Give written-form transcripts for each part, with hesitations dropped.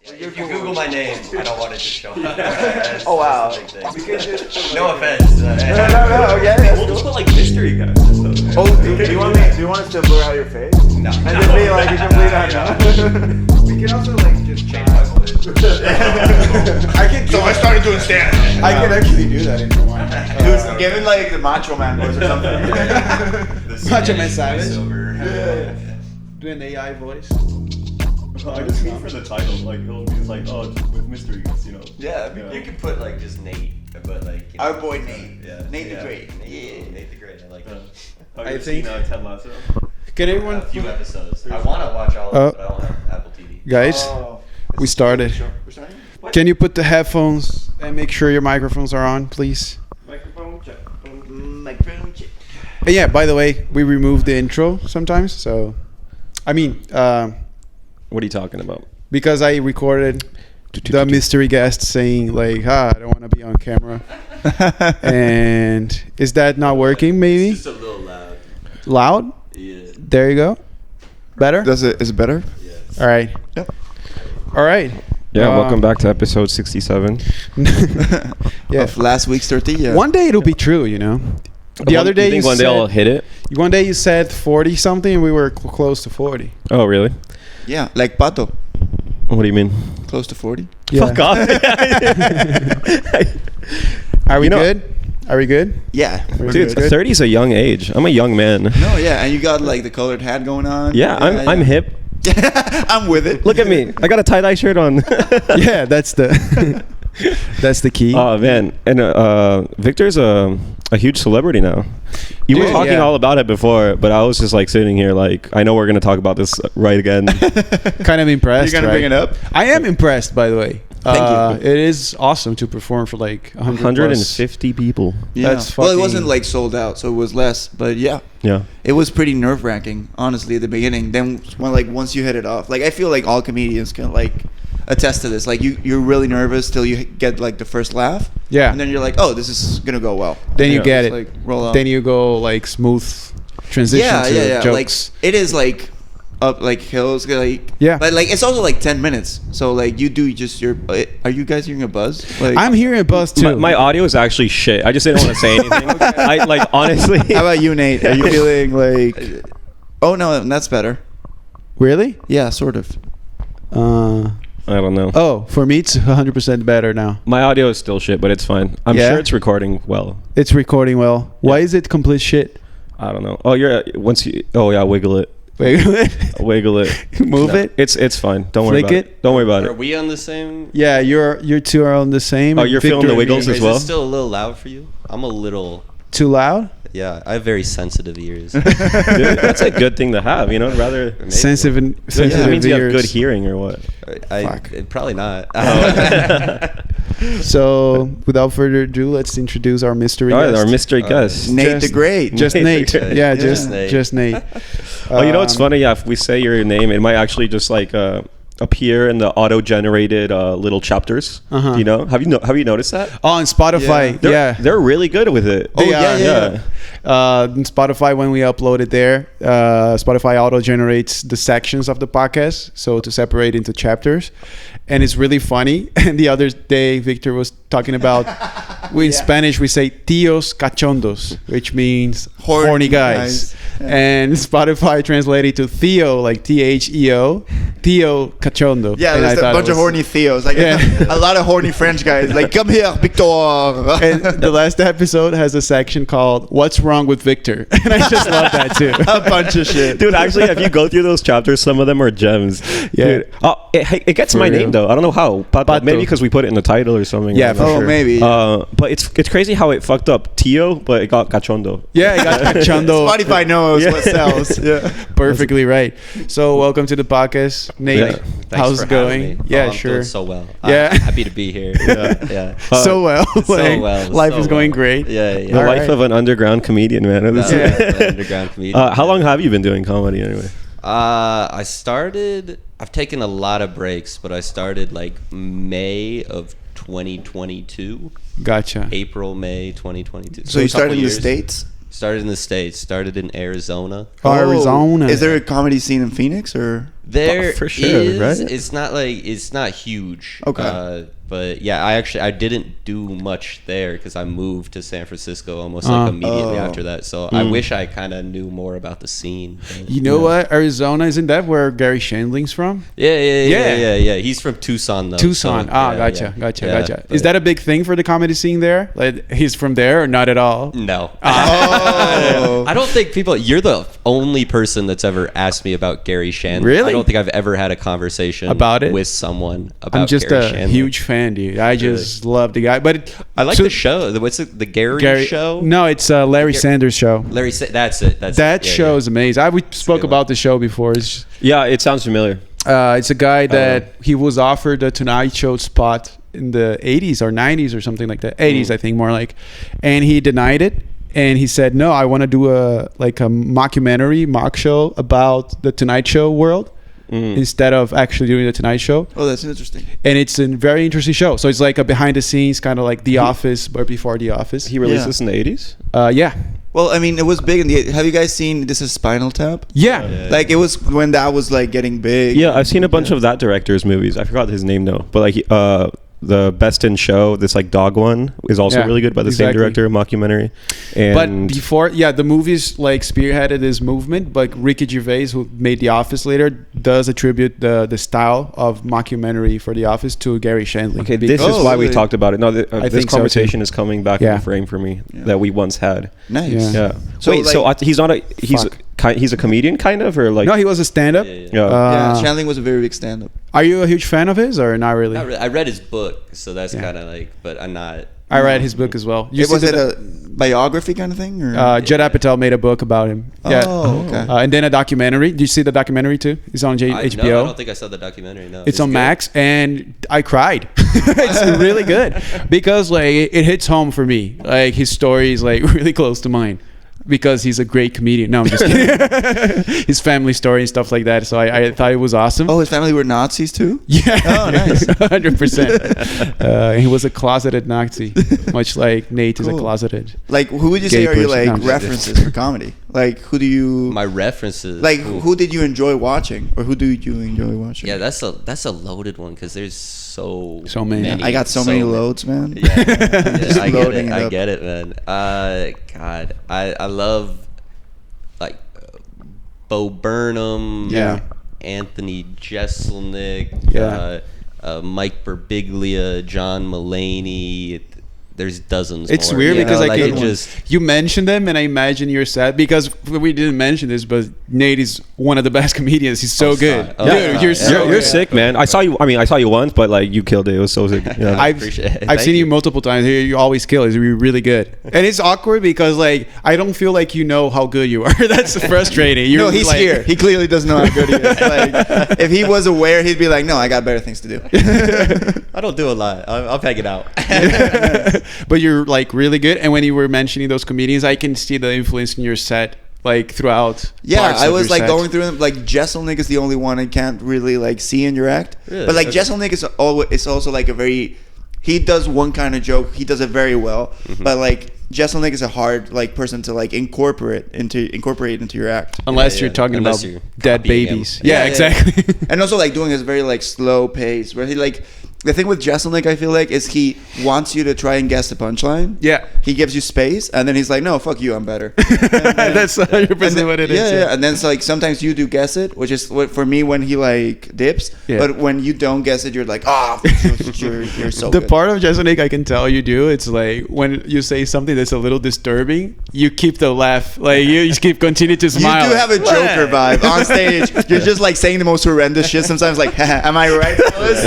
If you Google my name, I don't want it to show up. Oh, wow. That's a big thing. No offense. No, okay. We'll just put like mystery guys. Oh, do you want us to blur out your face? No. And just be like a complete unknown? We can also like just Change my voice. So I started doing stand. I could actually do that if you want. Give him like the Macho Man voice or something. Macho Man Savage. Do an AI voice. I just mean for the title, like it'll be like, oh, just with mystery guys, you know. Yeah, you could put like just Nate, but like. Our boy Nate. Yeah. Nate the Great. Nate the Great. I like it. Have I you think- seen Ted Lasso? Can everyone, A few episodes. I want to watch all of it, but I don't have Apple TV. guys? We started. We're starting? Can you put the headphones and make sure your microphones are on, please? Microphone check. Microphone check. And yeah, by the way, we remove the intro sometimes. So, I mean, What are you talking about? because I recorded the mystery guest saying like, I don't want to be on camera. And is that not working? Maybe Just a little loud. loud. Yeah. There you go. Better. Is it better? All right. Yep. All right. Yeah, welcome back to episode 67. Yeah. Of last week's tortilla. One day it'll be true, you know. The other day you think one day I'll hit it? One day you said 40 something, and we were close to 40. Oh, really? Yeah, like Pato. What do you mean? Close to 40. Yeah. Fuck off. Are we You know- good? Are we good? Yeah. We're Dude, good. 30 is a young age. I'm a young man. No, yeah, and you got like the colored hat going on. Yeah, I'm hip. I'm with it. Look at me. I got a tie-dye shirt on. Yeah, that's the that's the key. Oh, man. And Victor's a huge celebrity now. You were Dude, talking yeah. all about it before, but I was just like sitting here like, I know we're going to talk about this right again. Kind of impressed. You're gonna right? bring it up? I am impressed, by the way. Thank you. It is awesome to perform for like 100 150 people. Yeah. That's well, it fucking- wasn't like sold out, so it was less. But yeah, Yeah. it was pretty nerve wracking, honestly, at the beginning. Then when once you hit it off, like I feel like all comedians can like attest to this. Like you're really nervous till you get like the first laugh. Yeah. And then you're like, oh, this is gonna go well. Then you Yeah. get It's it. like roll on. Then you go like smooth transition to jokes. Like it is like up like hills, like Yeah. But like it's also like 10 minutes, so like you do just your. Are you guys hearing a buzz? Like I'm hearing a buzz too. My audio is actually shit. I just didn't want to say anything. I like honestly. How about you, Nate? Are you feeling like? Oh no, that's better. Really? Yeah, sort of. I don't know. Oh, for me it's 100% better now. My audio is still shit, but it's fine. I'm Yeah? sure it's recording well. It's recording well. Why is it complete shit? I don't know. Oh, Oh yeah, wiggle it, Wait, wiggle it, move it. It's fine. Don't worry Flick about it. Don't worry about Are it. we on the same? Yeah, you two are on the same. Oh, you're feeling Victor the and me. wiggles as Is well? it still a little loud for you? I'm a little. Too loud? Yeah, I have very sensitive ears. Dude, that's a good thing to have. You know, rather. Maybe. Sensitive That means you have ears. good hearing or what? Fuck. Probably not. So, without further ado, let's introduce our mystery All right, guest. our mystery guest. Nate Just- the Great. Just Nate Nate. the Great. Yeah, Yeah. just Nate. Oh, you know what's Um, funny? Yeah, if we say your name, it might actually just like appear in the auto-generated little chapters. Uh-huh. You know? Have you noticed that? Oh, on Spotify. They're, Yeah. they're really good with it. Oh, They yeah, are. yeah. On Spotify, when we upload it there, Spotify auto generates the sections of the podcast, so to separate into chapters, and it's really funny. And the other day, Victor was talking about, in Spanish we say "tíos cachondos," which means horny guys. Yeah. And Spotify translated to Theo, like THEO, Theo cachondo. Yeah, And I there's a thought it bunch of was- horny Theos. Like Yeah. a lot of horny French guys. Like, come here, Victor. And the last episode has a section called "What's Wrong with Victor," and I just love that too. a bunch of shit. Dude, actually, if you go through those chapters, some of them are gems. Yeah. Dude. Oh, it gets For my real. name though. I don't know how. Pato. Maybe because we put it in the title or something. Yeah, I don't for know. Oh, sure. maybe. But it's crazy how it fucked up Tio, but it got cachondo. Yeah, I got cachondo. Spotify knows Yeah. what sells. Yeah. Perfectly right. So, welcome to the podcast, Nate. Yeah. Thanks How's for it having going? me. Yeah, I'm sure. doing so well. Yeah. I'm happy to be here. Yeah. So well. So like, well. Life so is going well. great. Yeah. The Yeah. All life right. of an underground comedian, man. It is- The underground comedian. How long have you been doing comedy anyway? I've taken a lot of breaks, but I started like May of 2022. Gotcha. April, May 2022. So a you started couple in the years. States? Started in the States. Started in Arizona. Arizona. Is there a comedy scene in Phoenix or? There For sure, is. right? It's not huge. Okay. But yeah, I didn't do much there because I moved to San Francisco almost like immediately Oh. after that. So I wish I kind of knew more about the scene. But- You know what? Arizona, isn't that where Gary Shandling's from? Yeah. He's from Tucson though. Tucson. so, Ah, yeah, gotcha. yeah, Is but- that a big thing for the comedy scene there? Like he's from there or not at all? No. Oh. I don't think people. You're the only person that's ever asked me about Gary Shandling. Really? I don't think I've ever had a conversation About it? with someone about. I'm just Gary a Shandling. huge fan, dude. I just love the guy. But I like so- the show. What's it? The Gary show? No, it's Larry Sanders show. Larry. That's it. That show is amazing. We spoke good about the show before. It's Yeah, it sounds familiar. it's a guy that he was offered a Tonight Show spot in the 80s or 90s or something like that. 80s, I think, more like. And he denied it. And he said, no, I want to do a mockumentary, mock show about the Tonight Show world instead of actually doing the Tonight Show. Oh, that's interesting. And it's a very interesting show. So it's like a behind the scenes, kind of like The Office, but before The Office. He released Yeah. this in the 80s? Yeah. Well, I mean, it was big in the. Have you guys seen This Is Spinal Tap? Yeah. Like it was when that was like getting big. Yeah, I've seen a bunch of that director's movies. I forgot his name though. But like the Best in Show, this like dog one, is also Yeah, really good by the same exactly. director, mockumentary. But And before, the movies like spearheaded this movement. Like Ricky Gervais, who made The Office later, does attribute the style of mockumentary for The Office to Gary Shandling. okay, this is Oh, why we really? talked about it. No, I this think so, conversation too. is coming back Yeah. in the frame for me that we once had. Nice. Yeah. Yeah. So, Wait, like- so he's not a Fuck. he's a comedian kind of, or like No, he was a stand-up. Yeah. yeah. Yeah, Uh, Chandling was a very big stand-up. Are you a huge fan of his or not really? Not really. I read his book, so that's Yeah. kind of like. But I'm not. I read his book as well. You Was see it that- a biography kind of thing? Or? Judd Apatow made a book about him. Yeah. Oh, okay. And then a documentary. Did you see the documentary too? It's on HBO. No, I don't think I saw the documentary. No. It's Is on it good? Max, and I cried. It's really good because like it hits home for me. Like his story is like really close to mine because he's a great comedian. No, I'm just kidding. His family story and stuff like that. So I thought it was awesome. Oh, his family were Nazis too? Yeah. Oh, nice. 100%. He was a closeted Nazi, much like Nate is a Cool. closeted. Like, who would you Gay say are your person. like No. references for comedy? Like, who do you My references. like? Ooh. Who did you enjoy watching, or who do you enjoy watching? Yeah, that's a loaded one because there's so many. I got so many loads, man. Yeah, Just I get loading it. it I up. get it, man. God, I love like Bo Burnham. Yeah. Anthony Jeselnik. Yeah. Mike Birbiglia, John Mulaney. There's dozens. It's more, weird you because know, like it it just. you mentioned them, and I imagine you're sad because we didn't mention this, but Nate is one of the best comedians. He's so Oh, good. sorry. Oh, Dude, yeah. you're Yeah. so You're good. sick, man. I saw you. I mean, I saw you once, but like you killed it. It was so sick. Yeah. I appreciate it. I've Thank seen you you. multiple times. You always kill. It's really good, and it's awkward because like I don't feel like you know how good you are. That's frustrating. You're No, he's like- here. He clearly doesn't know how good he is. Like, if he was aware, he'd be like, "No, I got better things to do." I don't do a lot. I'll peg it out. But you're like really good. And when you were mentioning those comedians, I can see the influence in your set like throughout. Yeah, parts I of was your like set. going through them. Like Jesselnik is the only one I can't really like see in your act. Really? But like Okay. Jesselnik is always it's also like a very he does one kind of joke. He does it very well. Mm-hmm. But like Jesselnik is a hard like person to like incorporate into your act. Unless Yeah, you're yeah. talking Unless about you're dead copying him. babies. Yeah, Yeah, yeah, exactly. And also like doing his very like slow pace where he like the thing with Jesselnik I feel like is he wants you to try and guess the punchline. Yeah. He gives you space and then he's like, no, fuck you, I'm better. And then- That's 100% and then- what it is. yeah. And then it's like sometimes you do guess it, which is what for me when he like dips. Yeah. But when you don't guess it, you're like, oh, you're so The good. part of Jeselnik I can tell you do, it's like when you say something that's a little disturbing, you keep the laugh. Like you just keep continue to you smile. do have a Joker vibe on stage. You're just like saying the most horrendous shit. Sometimes like, am I right, fellas?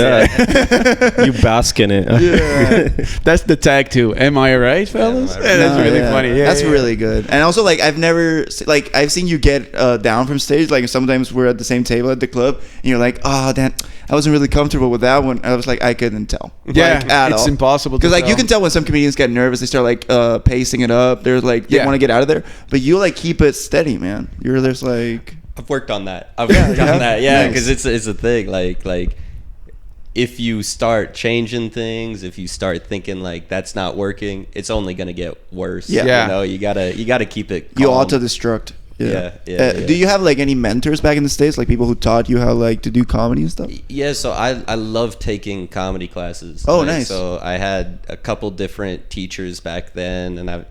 You bask in it. Yeah. That's the tag too. Am I right, fellas? Am I right? Yeah, that's No, really yeah. funny. Yeah, That's yeah. really good. And also, like, I've seen you get down from stage. Like, sometimes we're at the same table at the club, and you're like, oh, damn, I wasn't really comfortable with that one. I was like, I couldn't tell. Yeah, like, at it's all. impossible to Because, like, you tell. can tell when some comedians get nervous, they start, like, pacing it up. They're like, they Yeah. want to get out of there. But you, like, keep it steady, man. You're just like, I've worked on that. I've worked on that. Yeah, Nice. because it's a thing. Like if you start changing things, if you start thinking like that's not working, it's only gonna get worse. Yeah. Yeah. You know, you gotta keep it. you calm. auto-destruct. Yeah. Do you have like any mentors back in the States, like people who taught you how like to do comedy and stuff? Yeah, so I love taking comedy classes. Oh, Like, nice. So I had a couple different teachers back then, and I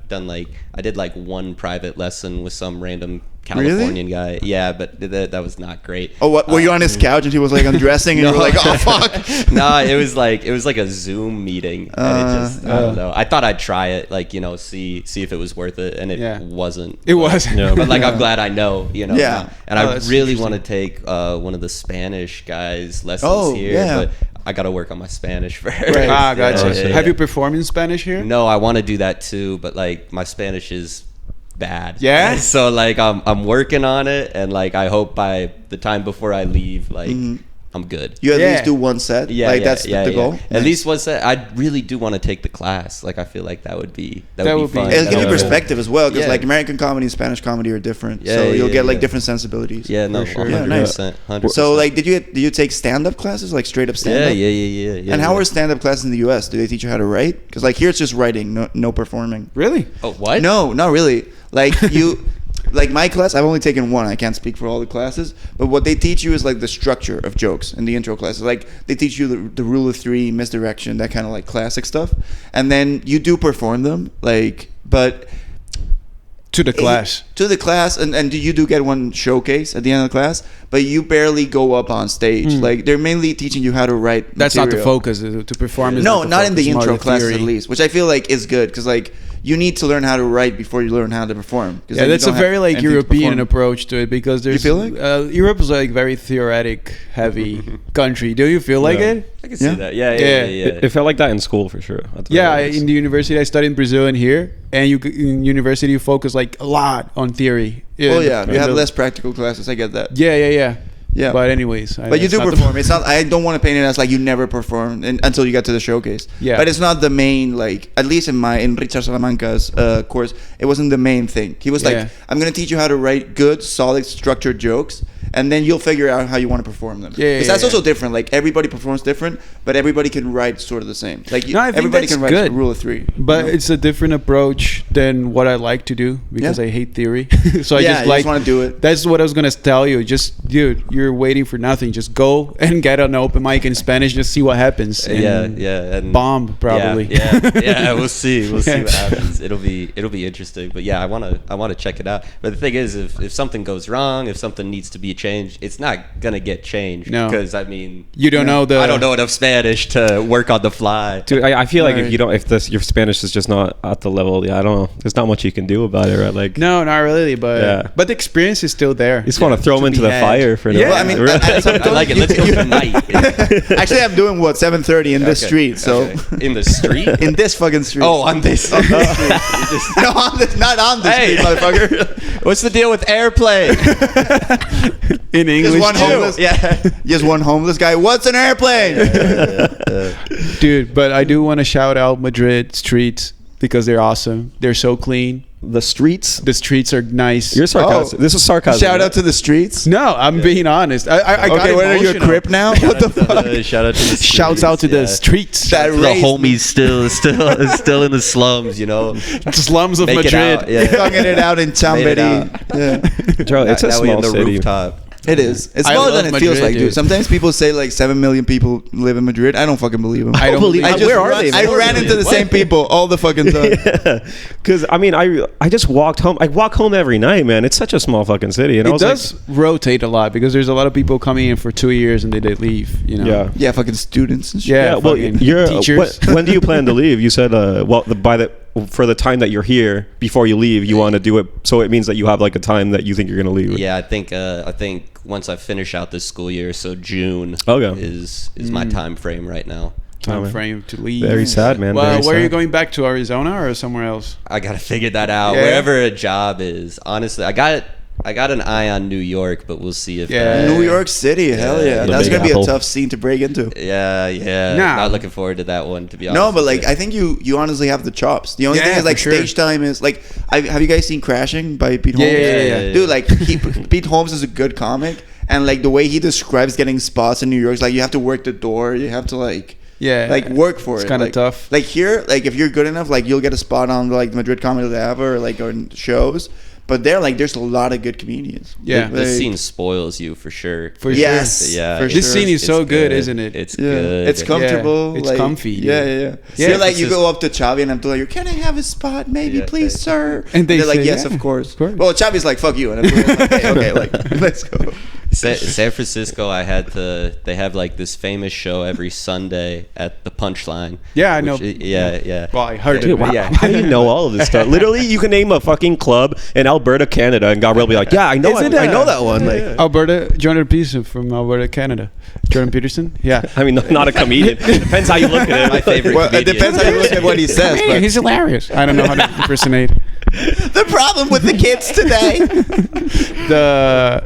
did like one private lesson with some random Californian guy. Yeah, but that was not great. Oh, what? Were you on his couch and he was like undressing and you were like, oh fuck? No, it was like a Zoom meeting, and it just I don't know. I thought I'd try it, like see if it was worth it, and it wasn't. It wasn't. Yeah. But like I'm glad I know, Yeah. now. And Oh, I that's really interesting. want to take one of the Spanish guys' lessons Oh, here, yeah. but I got to work on my Spanish first. Right. Ah, gotcha. Yeah, yeah, Have yeah. you performed in Spanish here? No, I want to do that too, but like my Spanish is bad. Yeah? So like I'm working on it, and like I hope by the time before I leave, like I'm good. You at Yeah. least do one set. Like that's the goal. At least what's that? I really do want to take the class. Like I feel like that would be That would be- fun. It'll give you That would- perspective as well, because Yeah. like American comedy and Spanish comedy are different. Yeah, so you'll yeah, get like yeah. different sensibilities. Yeah, no, For sure. 100%. Yeah, nice. 100%. So like, did you take stand-up classes, like straight up yeah, stand-up? yeah. And how are stand-up classes in the U.S.? Do they teach you how to write? Because like here it's just writing, no performing. Really? Oh, what? No, not really. Like you, like my class, I've only taken one. I can't speak for all the classes, but what they teach you is like the structure of jokes in the intro classes. Like they teach you the rule of three, misdirection, that kind of like classic stuff, and then you do perform them. Like, but To the class. to the class, and you do get one showcase at the end of the class, but you barely go up on stage. Like they're mainly teaching you how to write. That's not the material. focus. To perform is No, the not in the focus, more intro classes theory. at least, which I feel like is good because like you need to learn how to write before you learn how to perform. 'Cause Yeah, then you that's a don't have very like anything to European perform. approach to it because there's feel like? Europe is like very theoretic heavy country. Do you feel like Yeah. it? I can see Yeah. that. Yeah. It felt like that in school for sure. at the Yeah, very least. in the university I studied in Brazil and here, and in university you focus like a lot on theory. Oh yeah, you have the- less practical classes. I get that. Yeah. Yeah. But anyways, But you it's do not the- perform. It's not. I don't want to paint it as like you never performed until you get to the showcase. Yeah. But it's not the main like. At least in Richard Salamanca's course, it wasn't the main thing. He was Yeah. like, "I'm gonna teach you how to write good, solid, structured jokes, and then you'll figure out how you want to perform them." Yeah, 'Cause yeah, that's yeah. also different. Like everybody performs different, but everybody can write sort of the same. Like No, I think everybody that's can write good. rule of three. But you know? it's a different approach than what I like to do because Yeah. I hate theory. So I Yeah, just you like just wanna do it. That's what I was gonna tell you. Just dude, you're waiting for nothing. Just go and get an open mic in Spanish. Just see what happens. And Yeah. And bomb probably. Yeah. We'll see. We'll see Yeah. what happens. It'll be interesting. But yeah, I wanna check it out. But the thing is, if something goes wrong, if something needs to be changed, it's not gonna get changed. No. Because I mean, You don't know the. I don't know enough Spanish to work on the fly. Dude, I feel like Right. if you don't, your Spanish is just not at the level, I don't know. There's not much you can do about it, right? Like, No, not really. But Yeah. but the experience is still there. you just want to throw them to into be the had. fire for Yeah. no Well, I mean, reason. I like it. Let's go tonight. Actually, I'm doing what 7:30 in this Okay, street. So okay. In the street. in this fucking street. Oh, on this. no, on this, not on this Hey, street, motherfucker. What's the deal with airplane? In English, Just one too. homeless. Yeah. Just one homeless guy. What's an airplane? Dude. But I do want to shout out Madrid streets because they're awesome. They're so clean. The streets. The streets are nice. You're sarcastic. This is sarcasm. Shout out to the streets. No, I'm being honest. I got Okay, what are you, a emotional. crip now? What the fuck? Shout out to the Shouts out to the streets. That the raised- homies still in the slums, you know. slums of Make it Madrid. out, yeah. Thugging it out in Made it Chambéry. out. Yeah. Joe, it's a Now we small in the city. rooftop. It is. It's I smaller love than it feels Madrid, like, dude. dude. Sometimes people say like 7 million people live in Madrid. I don't fucking believe them. I don't believe- I just Where are run- they? I ran into the same people all the fucking time. Because I mean, I just walked home. I walk home every night, man. It's such a small fucking city. And I It was does rotate a lot because there's a lot of people coming in for 2 years and they leave. You know. Yeah. Yeah, fucking students and shit. Yeah. Well, fucking you're teachers. when do you plan to leave? You said, for the time that you're here, before you leave, you want to do it. So it means that you have like a time that you think you're gonna leave. Yeah, I think once I finish out this school year, so June Okay. is my time frame right now. Time man. frame to leave. Very sad, man. Well, Very where are you sad. going back to? Arizona or somewhere else? I gotta figure that out. Yeah. Wherever a job is, honestly, I got an eye on New York, but we'll see if Yeah. New York City, hell yeah. The That's Big gonna be Apple. a tough scene to break into. Yeah. Nah. Not looking forward to that one, to be honest. No, but with like you. I think you honestly have the chops. The only Yeah, thing is like for sure. stage time is like have you guys seen Crashing by Pete Yeah, Holmes? yeah. Dude, like Pete Holmes is a good comic, and like the way he describes getting spots in New York is like you have to work the door, you have to like work for It's it. kinda Like- tough. Like here, like if you're good enough, like you'll get a spot on like Madrid Comedy Lab or like on shows. But there, like, there's a lot of good comedians. Yeah. The Like, scene spoils you for sure. For yes, sure. Yeah, for This sure. scene is It's so good, isn't it? It's Yeah, good. it's comfortable. Yeah, it's like, comfy, dude. Yeah. Yeah. You're like, you It's go up to Chavi and I'm like, "Can I have a spot, maybe, Yeah, please, yeah. sir?" And they they're like, say, "Yes, yeah, of course." of course. Well, Chavi's like, "Fuck you," and I'm like, okay, like, let's go. San Francisco, they have like this famous show every Sunday at the Punchline. Yeah, I know. Yeah. Well, I heard Dude, it, but wow. yeah. How do you know all of this stuff? Literally, you can name a fucking club in Alberta, Canada, and Gabriel will be like, "Yeah, I know, Is it, I know that one." Like, Alberta, Jordan Peterson from Alberta, Canada. Jordan Peterson? Yeah. I mean, not a comedian. Depends how you look at it. My favorite. Well, it comedian. depends how you look at what he says. Hey, But he's hilarious. I don't know how to impersonate. the problem with the kids today.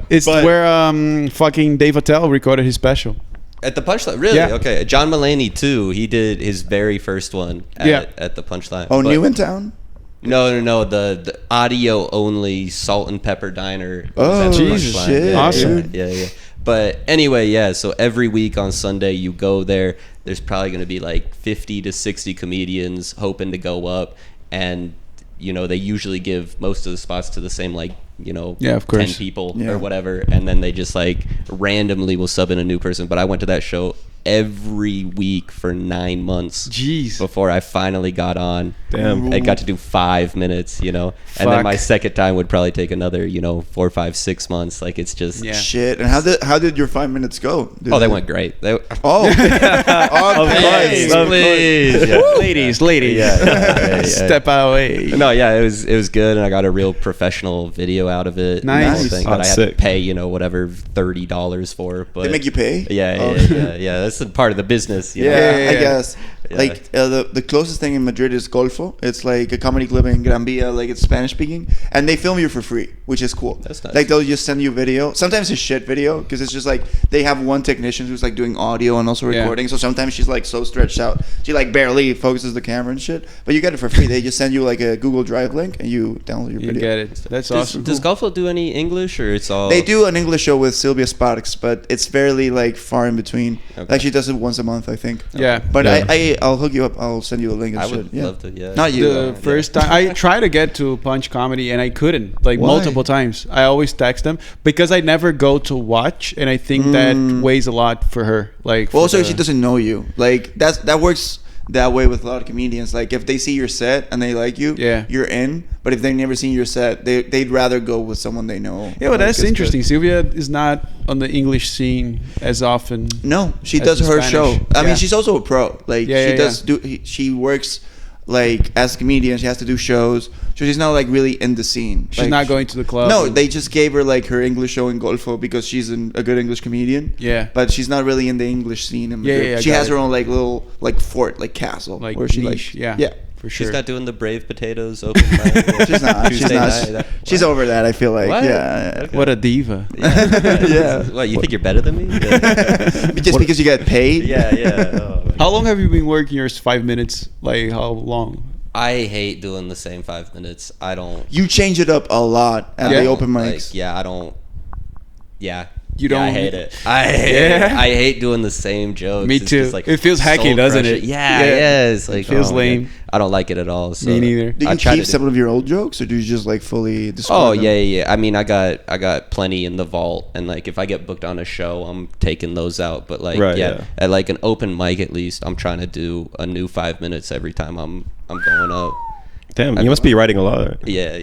It's But- where fucking Dave Attell recorded his special. At the Punchline, really? Yeah. Okay. John Mulaney too. He did his very first one at, Yeah. at the Punchline. Oh, But- New in Town. No. The audio only Salt and Pepper Diner. Oh, was at the Jesus. Punchline. shit, Awesome. Yeah. But anyway, yeah. So every week on Sunday, you go there. There's probably going to be like 50 to 60 comedians hoping to go up, and they usually give most of the spots to the same Yeah, of course. 10 people Yeah. or whatever, and then they just like randomly will sub in a new person. But I went to that show every week for 9 months Jeez. before I finally got on. Damn. I got to do 5 minutes, and then Fuck. my second time would probably take another 4, 5, 6 months. Like it's just Yeah. Shit. And how did your 5 minutes go? Oh, they went great. They, Oh, Of okay. course. please. Yeah. Ladies. Yeah. Step away. No, yeah, it was good, and I got a real professional video out of it. and the Nice. whole thing Oh, that I had sick. to pay, whatever $30 for. But They make you pay? Yeah, Oh. yeah. That's a part of the business. You know? Yeah, I guess. Yeah. Like the closest thing in Madrid is Golfo. It's like a comedy club in Gran Via, like it's Spanish speaking, and they film you for free, which is cool. That's nice. Like they'll just send you video. Sometimes it's shit video because it's just like they have one technician who's like doing audio and also Yeah. recording. So sometimes she's like so stretched out, she like barely focuses the camera and shit. But you get it for free. They just send you like a Google Drive link and you download your You video. get it. That's awesome. Does Golfo do any English, or it's all? They do an English show with Sylvia Sparks, but it's fairly like far in between. Okay. Like she does it once a month, I think. Yeah. But Yeah. I'll hook you up. I'll send you a link and I shit. would Yeah. love to. Yeah. Not you. The first time I tried to get to Punch Comedy and I couldn't, like Why? multiple times. I always text them because I never go to watch, and I think that weighs a lot for her. Like, Well, for also, the- she doesn't know you. Like that works that way with a lot of comedians. Like if they see your set and they like you, Yeah. you're in. But if they've never seen your set, they'd rather go with someone they know. Yeah, well, Like, that's it's interesting. good. Sylvia is not on the English scene as often. No, she As does in her Spanish. show. I Yeah. mean, she's also a pro. Like Yeah, she yeah, does she works like as a comedian. She has to do shows, so she's not like really in the scene. She's Like, not going to the club. No, and- they just gave her like her English show in Golfo because she's a good English comedian. Yeah. But she's not really in the English scene. In Yeah, Madrid. yeah, I she got has it. her own like little like fort, like castle, like where she niche. like Yeah, yeah. for sure. She's not doing the Brave Potatoes open mic. She's not. She's Tuesday not. night. She's over that. I feel like. What? Yeah. Okay. What a diva. Yeah. What, you think you're better than me? Just because you get paid. Yeah. Oh, my How long have you been working yours? 5 minutes? Like how long? I hate doing the same 5 minutes. I don't. You change it up a lot at Yeah. the open Like, mics. yeah, I don't. Yeah. You Yeah, I don't- hate it. I hate Yeah? it. I hate doing the same jokes. Me It's too. just, like, It feels hacky, doesn't it? soul-crushing. Yeah. Yeah. It's like feels oh my lame. God. I don't like it at all. So Me neither. Do I you try keep to some of your old jokes, or do you just like fully discard Oh them? yeah. I mean, I got plenty in the vault, and like if I get booked on a show, I'm taking those out. But like Right, yeah, yeah. at like an open mic at least, I'm trying to do a new 5 minutes every time I'm going up. Damn, you must be writing a lot. Yeah.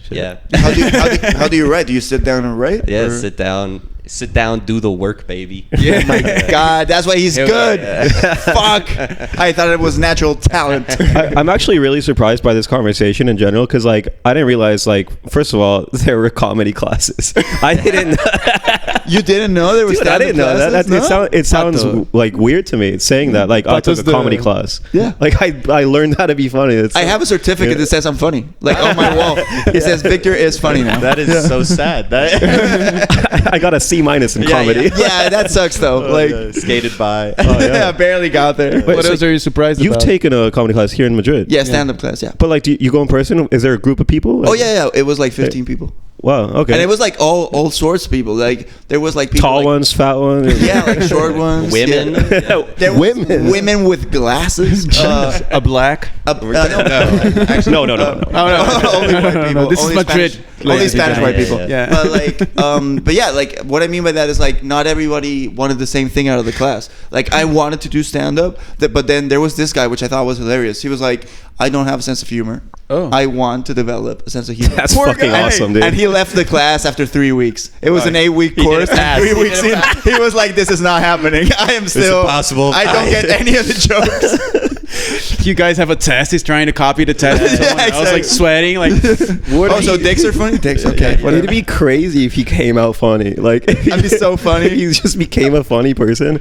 Yeah. How do you write? Do you sit down and write? Yeah, or- sit down, do the work, baby. Oh my God, that's why he's good. Fuck. I thought it was natural talent. I'm actually really surprised by this conversation in general because, like, I didn't realize, like, first of all, there were comedy classes. I didn't. You didn't know there was Dude, I didn't know that. It sounds Pato. like weird to me saying that. Like, I took Pato's a comedy the- class. Yeah. Like, I learned how to be funny. It's, I have a certificate Yeah. that says I'm funny. Like on my wall, it says Victor is funny now. That is so sad. That I got a C- in comedy. Yeah, that sucks though. Like, skated by. I barely got there. Wait, What so else are you surprised You've about? taken a comedy class here in Madrid. Yeah, stand-up class. Yeah. But like, do you go in person? Is there a group of people? Oh yeah. It was like 15 people. Wow. Okay. And it was like all sorts of people. Like there was like people tall like, ones, fat ones. yeah, like short ones, Women. Yeah. There was Women. women with glasses. A black. Actually, No. only white people. This is Only Madrid. Spanish, only Spanish white people. Yeah. But like, but yeah, like what I mean by that is like not everybody wanted the same thing out of the class. Like I wanted to do stand up, but then there was this guy which I thought was hilarious. He was like, I don't have a sense of humor. Oh. I want to develop a sense of humor. That's fucking awesome, dude. And he left the class after 3 weeks. It was an 8-week He did course. a pass. And 3 He weeks did in, a pass. he was like, "This is not happening. I am still impossible. I don't get any of the jokes." You guys have a test. He's trying to copy the test. From Yeah, someone else, exactly. like sweating. Like, Oh, so dicks are funny? Dicks, okay. It'd Whatever. be crazy if he came out funny. Like That'd be so funny. He just became a funny person.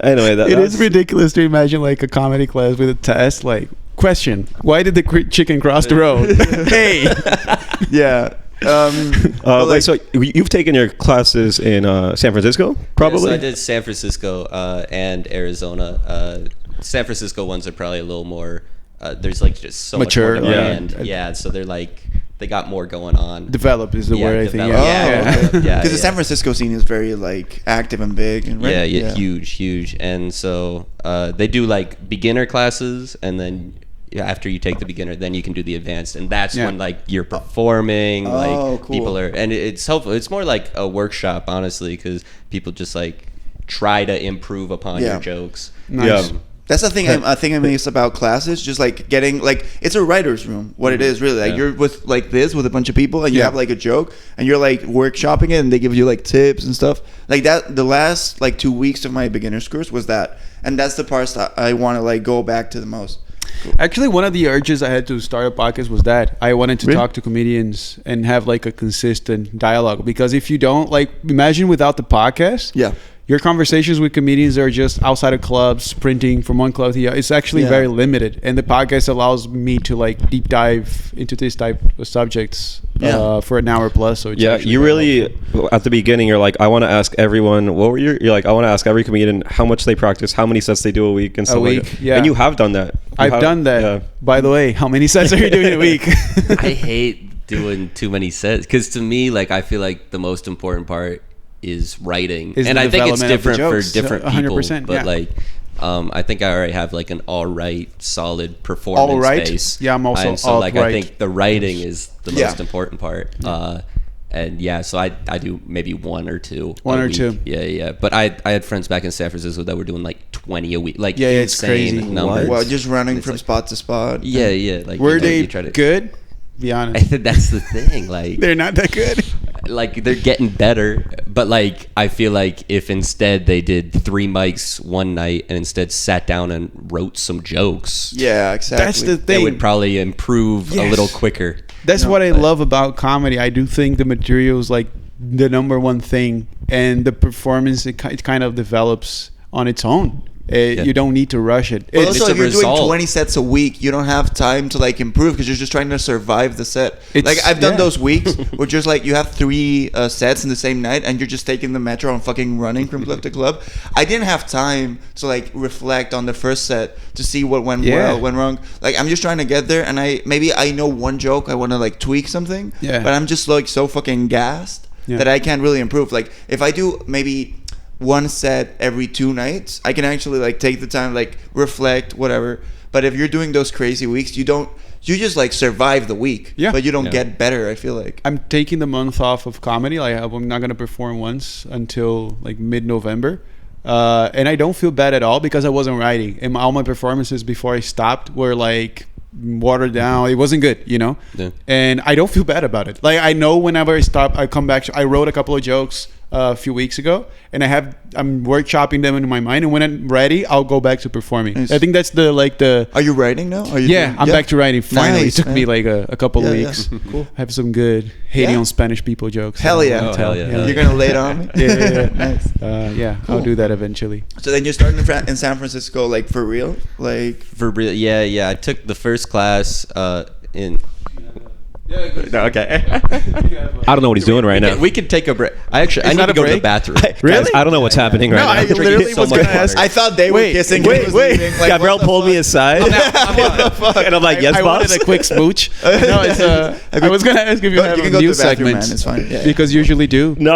Anyway, it is ridiculous to imagine like a comedy class with a test. Like, question: why did the chicken cross the road? Hey, Yeah. But Wait, like- so you've taken your classes in San Francisco, probably? Yeah, so I did San Francisco and Arizona. San Francisco ones are probably a little more. There's like just so Mature, much more yeah. demand. Yeah, so they're like they got more going on. develop is the Yeah, word I think. develop. Yeah. Oh, Yeah. okay. Yeah, Because the yeah. San Francisco scene is very like active and big. And right? Yeah, huge. And so they do like beginner classes, and then after you take the beginner, then you can do the advanced, and that's Yeah. when like you're performing. Oh, like cool. people are, and it's helpful. It's more like a workshop, honestly, because people just like try to improve upon Yeah. your jokes. Nice. That's the thing. I think I miss about classes. Just like getting like it's a writer's room. What it is really like Yeah. you're with like this with a bunch of people and you Yeah. have like a joke and you're like workshopping it and they give you like tips and stuff like that. The last like 2 weeks of my beginner's course was that, and that's the parts that I want to like go back to the most. Actually, one of the urges I had to start a podcast was that I wanted to Really? talk to comedians and have like a consistent dialogue. Because if you don't, like, imagine without the podcast, Yeah. your conversations with comedians are just outside of clubs, sprinting from one club to the other. It's actually Yeah. very limited, and the podcast allows me to like deep dive into this type of subjects Yeah. for an hour plus. So it's Yeah, actually you very really helpful. at the beginning you're like, I want to ask everyone. What were you're like, I want to ask every comedian how much they practice, how many sets they do a week, and stuff like week, that. yeah. And you have done that. I've done that. Yeah. By the way, how many sets are you doing a week? I hate doing too many sets because to me, like, I feel like the most important part is writing, Is and the I think it's development of the different for jokes. different people. 100%, But yeah. like, I think I already have like an all right, solid performance All right? base. Yeah, I'm also and so like I alt-right. think the writing is the Yeah. most important part. And yeah, so I do maybe one or two. One a or week. two. Yeah. But I had friends back in San Francisco that were doing like 20 a week, like Yeah, it's insane crazy. numbers. Well, just running It's from like- spot to spot. Yeah. Like Were you know, they you try to, good? Be honest. That's the thing. Like They're not that good. like they're getting better, but like I feel like if instead they did 3 mics one night and instead sat down and wrote some jokes, Yeah, exactly. That's the it thing. would probably improve a Yes. little quicker. That's No, what I but- love about comedy. I do think the material is like the number one thing, and the performance it kind of develops on its own. You don't need to rush it. But It's- also, it's if a you're doing result. 20 sets a week, you don't have time to like improve because you're just trying to survive the set. It's- Like I've done yeah. those weeks where just like you have 3 sets in the same night and you're just taking the metro and fucking running from club to club. I didn't have time to like reflect on the first set to see what went Yeah. well, went wrong. Like I'm just trying to get there, and I know one joke, I want to like tweak something. Yeah. But I'm just like so fucking gassed Yeah. that I can't really improve. Like if I do maybe one set every 2 nights, I can actually like take the time, like reflect, whatever. But if you're doing those crazy weeks, you just like survive the week, Yeah. but you don't Yeah. get better. I feel like. I'm taking the month off of comedy. Like I'm not gonna perform once until like mid-November, and I don't feel bad at all because I wasn't writing, and all my performances before I stopped were like watered down. It wasn't good, you know. Yeah. And I don't feel bad about it. Like I know whenever I stop, I come back. I wrote a couple of jokes a few weeks ago, and I'm workshopping them in my mind. And when I'm ready, I'll go back to performing. Nice. I think that's the. Are you writing now? Are you Yeah, doing- I'm back to writing. Finally, Nice, it took me man. like a couple of Yeah, weeks. yeah. Cool. I have some good hating Yeah? on Spanish people jokes. Hell yeah. Oh, hell yeah, hell You're gonna lay it on me. Yeah. Nice. Yeah, Cool. I'll do that eventually. So then you're starting in San Francisco, like for real, like. For real, yeah. I took the first class in. No, okay. I don't know what he's doing right now. We could take a break. I need not to a go to the break? bathroom. Guys, I don't know what's happening right No, now. I drinking literally so was much gonna ask. water. I thought they Wait, were kissing. wait, he was wait. leaving. Like, Gabriel what the pulled me fuck? aside, and I'm like, "Yes, I boss." wanted a quick smooch. No, it's I was gonna ask if you Go- have you can a go to news the bathroom, segment. man. It's fine. Yeah. Because you usually do. No.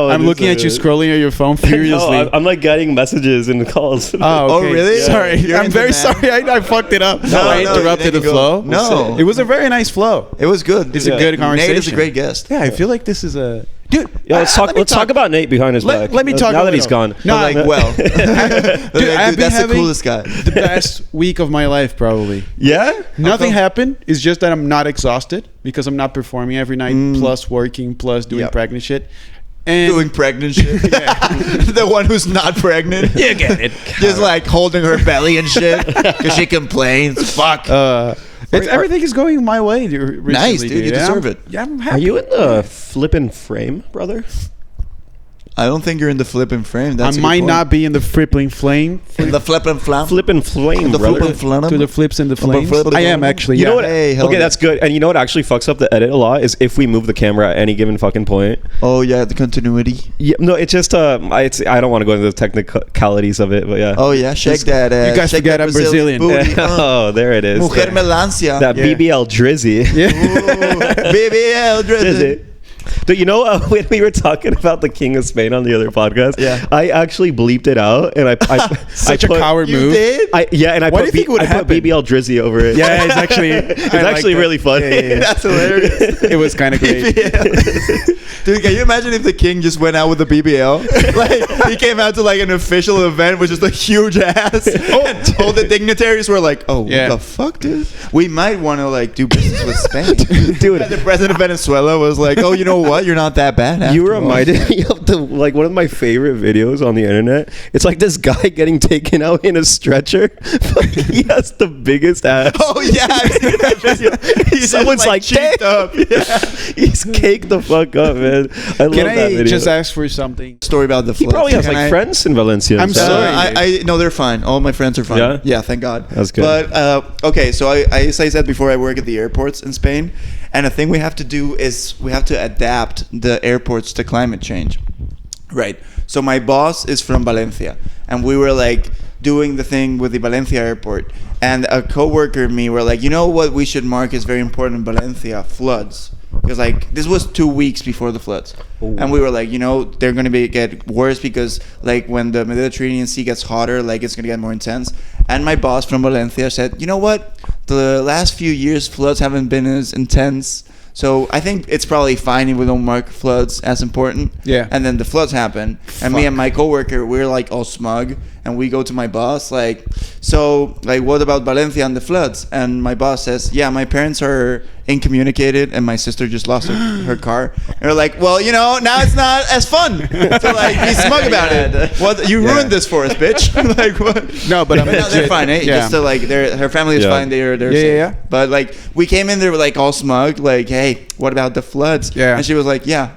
I'm looking at you scrolling at your phone furiously. No, I'm like getting messages and calls. Oh, Oh, okay. really? Sorry, You're I'm into very that. sorry. I fucked it up. No, I no, interrupted there the you go. flow. No. It was a very nice flow. It was good. It's a good conversation. Nate is a great guest. Yeah, I feel like this is a dude. Yeah, let's talk about Nate behind his back. Let me talk now a that he's little. gone. No, Like, well, dude, I've been that's the having coolest guy. the best week of my life, probably. Yeah. Nothing happened. It's just that I'm not exhausted because I'm not performing every night, plus working, plus doing Yep. pregnant shit. And Doing pregnant shit. The one who's not pregnant. you get it. Just like holding her belly and shit because she complains. Fuck. Everything is going my way. Recently, Nice, dude. You Yeah, deserve I'm- it. Yeah, I'm Are happy. you in the flippin' frame, brother? I don't think you're in the flipping frame. I That's a good might point. not be in the flipping flame. in the flipping flam. Flippin' flame, The brother. flipping flam. To the flips and the Flip- flames. flip- I am actually. You Yeah. know what? Hey, hell okay, yeah. that's good. And you know what actually fucks up the edit a lot is if we move the camera at any given fucking point. Oh yeah, the continuity. Yeah, no, it's just I don't want to go into the technicalities of it, but yeah. Oh yeah, shake that. You guys shake forget that I'm Brazilian. booty. Oh, there it is. Mujer melancia. That Yeah. BBL Drizzy. BBL Drizzy. Dude, you know when we were talking about the King of Spain on the other podcast, Yeah. I actually bleeped it out, and I Such I a put- coward You move. did? I and I What put do you think would I put happen? BBL Drizzy over it. Yeah, it's actually. it's actually really funny. That's hilarious. It was kind of great. Dude, can you imagine if the king just went out with the BBL? Like he came out to like an official event with just a huge ass, and all the dignitaries were like, "Oh, Yeah. what the fuck, dude? We might want to like do business with Spain, Dude. And the president of Venezuela was like, "Oh, you know what? You're not that bad." You after all." reminded me of the like one of my favorite videos on the internet. It's like this guy getting taken out in a stretcher, but he has the biggest ass. Oh yeah, I've seen that video. He's Someone's like, cheeked "Damn." up. Yeah. He's caked the fuck up, man. I love Can that I video. just ask for something? Story about the He floods. probably has Can like I- friends in Valencia. I'm sorry. I no, they're fine. All my friends are fine. Yeah? thank God. That's good. But okay, so as I said before, I work at the airports in Spain, and the thing we have to do is we have to adapt the airports to climate change. Right. So my boss is from Valencia, and we were like doing the thing with the Valencia airport, and a coworker and me were like, you know what we should mark is very important in Valencia? Floods. Because like this was 2 weeks before the floods, and we were like, you know, they're gonna get worse because like when the Mediterranean Sea gets hotter, like it's gonna get more intense. And my boss from Valencia said, you know what, the last few years floods haven't been as intense, so I think it's probably fine if we don't mark floods as important. Yeah. And then the floods happen, and me and my coworker, we're like all smug, and we go to my boss like, so like what about Valencia and the floods? And my boss says, yeah, my parents are incommunicated, and my sister just lost her car. And we're like, well, you know, now it's not as fun to like be smug about it. What, you ruined this for us, bitch. Like what? No, but I'm no, they're legit. fine. Eh? Yeah. Just to, like her family is Yeah. fine. They're Yeah, safe. yeah. But like we came in there like all smug, like, hey, what about the floods? Yeah. And she was like, yeah,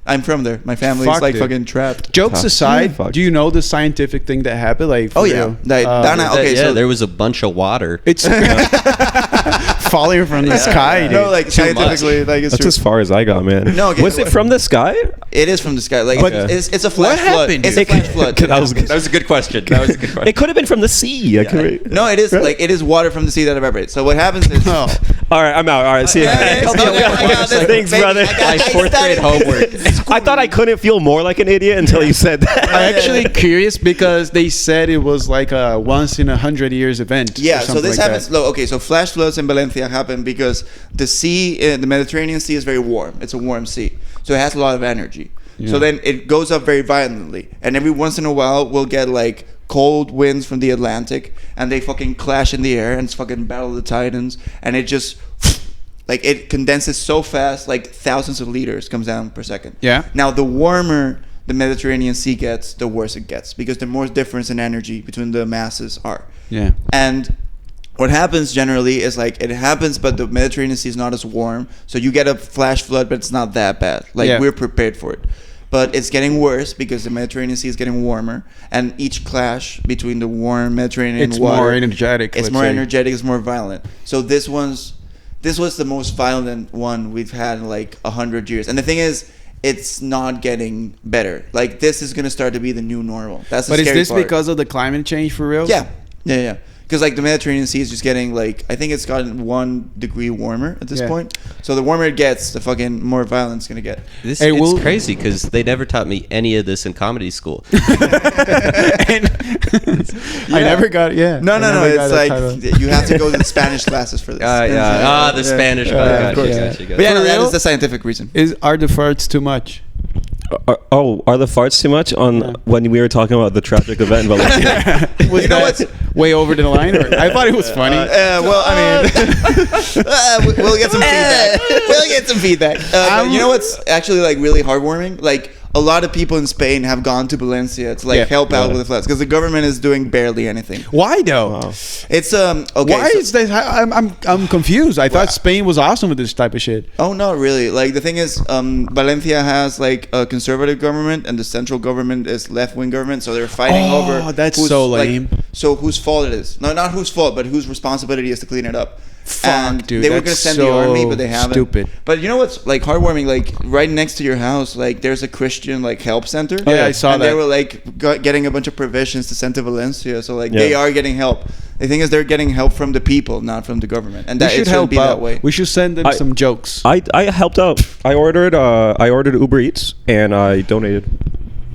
I'm from there. My family's Fuck, like dude. fucking trapped. Jokes Tough. aside, Fuck. do you know the scientific thing that happened? Like, for Oh, yeah. real? Like, Dana- Okay, yeah, so- there was a bunch of water. It's falling from the sky, dude. No, like Too much. scientifically, like it's That's true. as far as I got, man. No, okay, was it what- from the sky? It is from the sky. Like But- it's a flash What flood. happened, It's a dude? flash flood. That was That was a good question. That was a good question. It could have been from the sea. I could- No, it is like it is water from the sea that evaporates. So what happens is Oh. All right, I'm out. All right, see you. Yeah, Help yeah, me yeah, out. I got this, Thanks, baby. brother. I got- My fourth grade homework. I thought I couldn't feel more like an idiot until you said that. I'm actually curious because they said it was like a once in 100 years event. or Yeah, so something this like happens. that. Okay, so flash floods in Valencia happen because the sea, the Mediterranean Sea, is very warm. It's a warm sea, so it has a lot of energy. So then it goes up very violently, and every once in a while we'll get like cold winds from the Atlantic, and they fucking clash in the air, and it's fucking Battle of the Titans, and it just like it condenses so fast, like thousands of liters comes down per second. Yeah. Now the warmer the Mediterranean Sea gets, the worse it gets because the more difference in energy between the masses are. Yeah. And what happens generally is like it happens, but the Mediterranean Sea is not as warm, so you get a flash flood, but it's not that bad. Like Yeah. we're prepared for it, but it's getting worse because the Mediterranean Sea is getting warmer, and each clash between the warm Mediterranean It's water, more energetic. it's let's more say. energetic, it's more violent. So this was the most violent one we've had in like 100 years. And the thing is, it's not getting better. Like, this is gonna start to be the new normal. That's the But is scary this part. because of the climate change for real? Yeah. Because like the Mediterranean Sea is just getting like, I think it's gotten 1 degree warmer at this Yeah. point. So the warmer it gets, the fucking more violent it's gonna get. This Hey, it's we'll- crazy because they never taught me any of this in comedy school. And I never got. Yeah. No, I never got it's a like title. you have to go to the Spanish classes for this. The Spanish. Yeah, Gotcha, of course. gotcha. But yeah, no, For that real? is the scientific reason. Are the farts too much? Are the farts too much on when we were talking about the tragic event in Valencia? Was You know that way over the line? Or I thought it was funny. Well, I mean, we'll get some feedback. We'll get some feedback. But you know what's actually like really heartwarming? Like, a lot of people in Spain have gone to Valencia to like Yeah. help out with the floods because the government is doing barely anything. Why though? It's okay. Why so- is that? I'm confused. I thought Spain was awesome with this type of shit. Oh, not really. Like, the thing is, Valencia has like a conservative government, and the central government is left-wing government. So they're fighting Oh, over. that's who's, so like, lame. so whose fault it is? No, not whose fault, but whose responsibility is to clean it up. Fuck, dude, They were that's gonna send the so army, but they haven't. stupid. But you know what's like heartwarming? Like, right next to your house, like there's a Christian like help center. Oh, yeah, I saw and that. they were like getting a bunch of provisions to send to Valencia. So like Yeah. they are getting help. The thing is, they're getting help from the people, not from the government, and We that it should shouldn't help be that out. way. We should send them some jokes. I helped out. I ordered Uber Eats and I donated.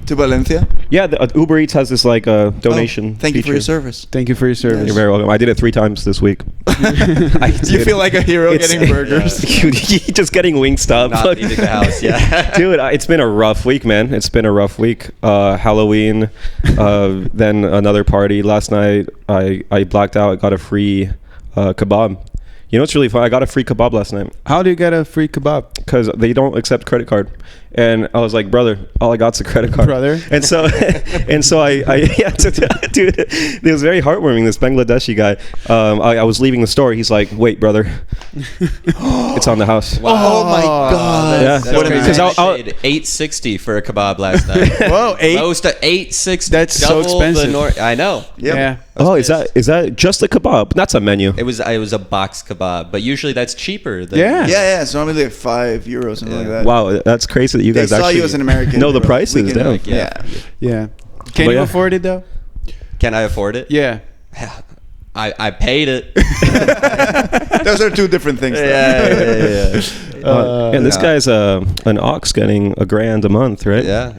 To Valencia. Yeah, Uber Eats has this like donation. Oh, thank you for your feature. service. Thank you for your service. You're very welcome. I did it 3 times this week. Do you feel like a hero getting burgers? Just getting Wingstop. Not leaving the house. Yeah. Dude, it's been a rough week, man. It's been a rough week. Halloween, then another party. Last night, I blacked out. I got a free kebab. You know what's really fun? I got a free kebab last night How do you get a free kebab? because they don't accept credit card. And I was like, brother, all I got's a credit card. Brother? And so, I yeah, dude, it was very heartwarming. This Bangladeshi guy, I was leaving the store. He's like, wait, brother, it's on the house. Oh my god! Yeah. That's What a- crazy. 'cause I'll- I paid $8.60 for a kebab last night. Whoa, Close to $8.60. That's so Double the expensive. I know. Yep. Yeah. Oh, is that just a kebab? That's a menu. It was a box kebab, but usually that's cheaper. Than, Yeah. Yeah, it's normally like €5, something like that. Wow, that's crazy that you They guys saw actually you as an American. know the bro. prices. We can, Damn. like, yeah. Yeah. Can But you yeah. afford it though? Can I afford it? Yeah. I paid it. Those are two different things. though. yeah. And this guy's an ox getting $1,000 a month, right? Yeah.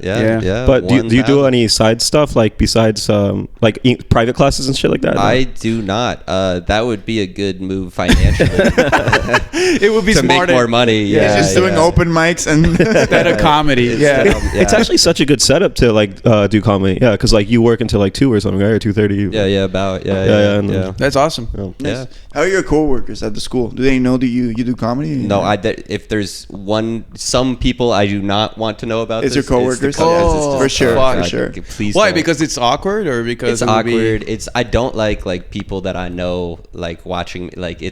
But do you do 1,000. any side stuff like besides like private classes and shit like that? I do not. That would be a good move financially It would be to make smarter more money. He's Yeah, just doing open mics and instead of comedy. Yeah. It's actually such a good setup to like do comedy. Yeah, because like you work until like 2 or something, right? Or 2:30. Yeah. That's awesome. Yeah. How are your coworkers at the school? Do they know that you do comedy? No, if there's some people I do not want to know about. It's your this, it's the coworkers? coworkers. Oh, It's for just- sure, God, for sure. Please. Why? don't. Because it's awkward, or because It's it would be- awkward. I don't like people that I know like watching. Like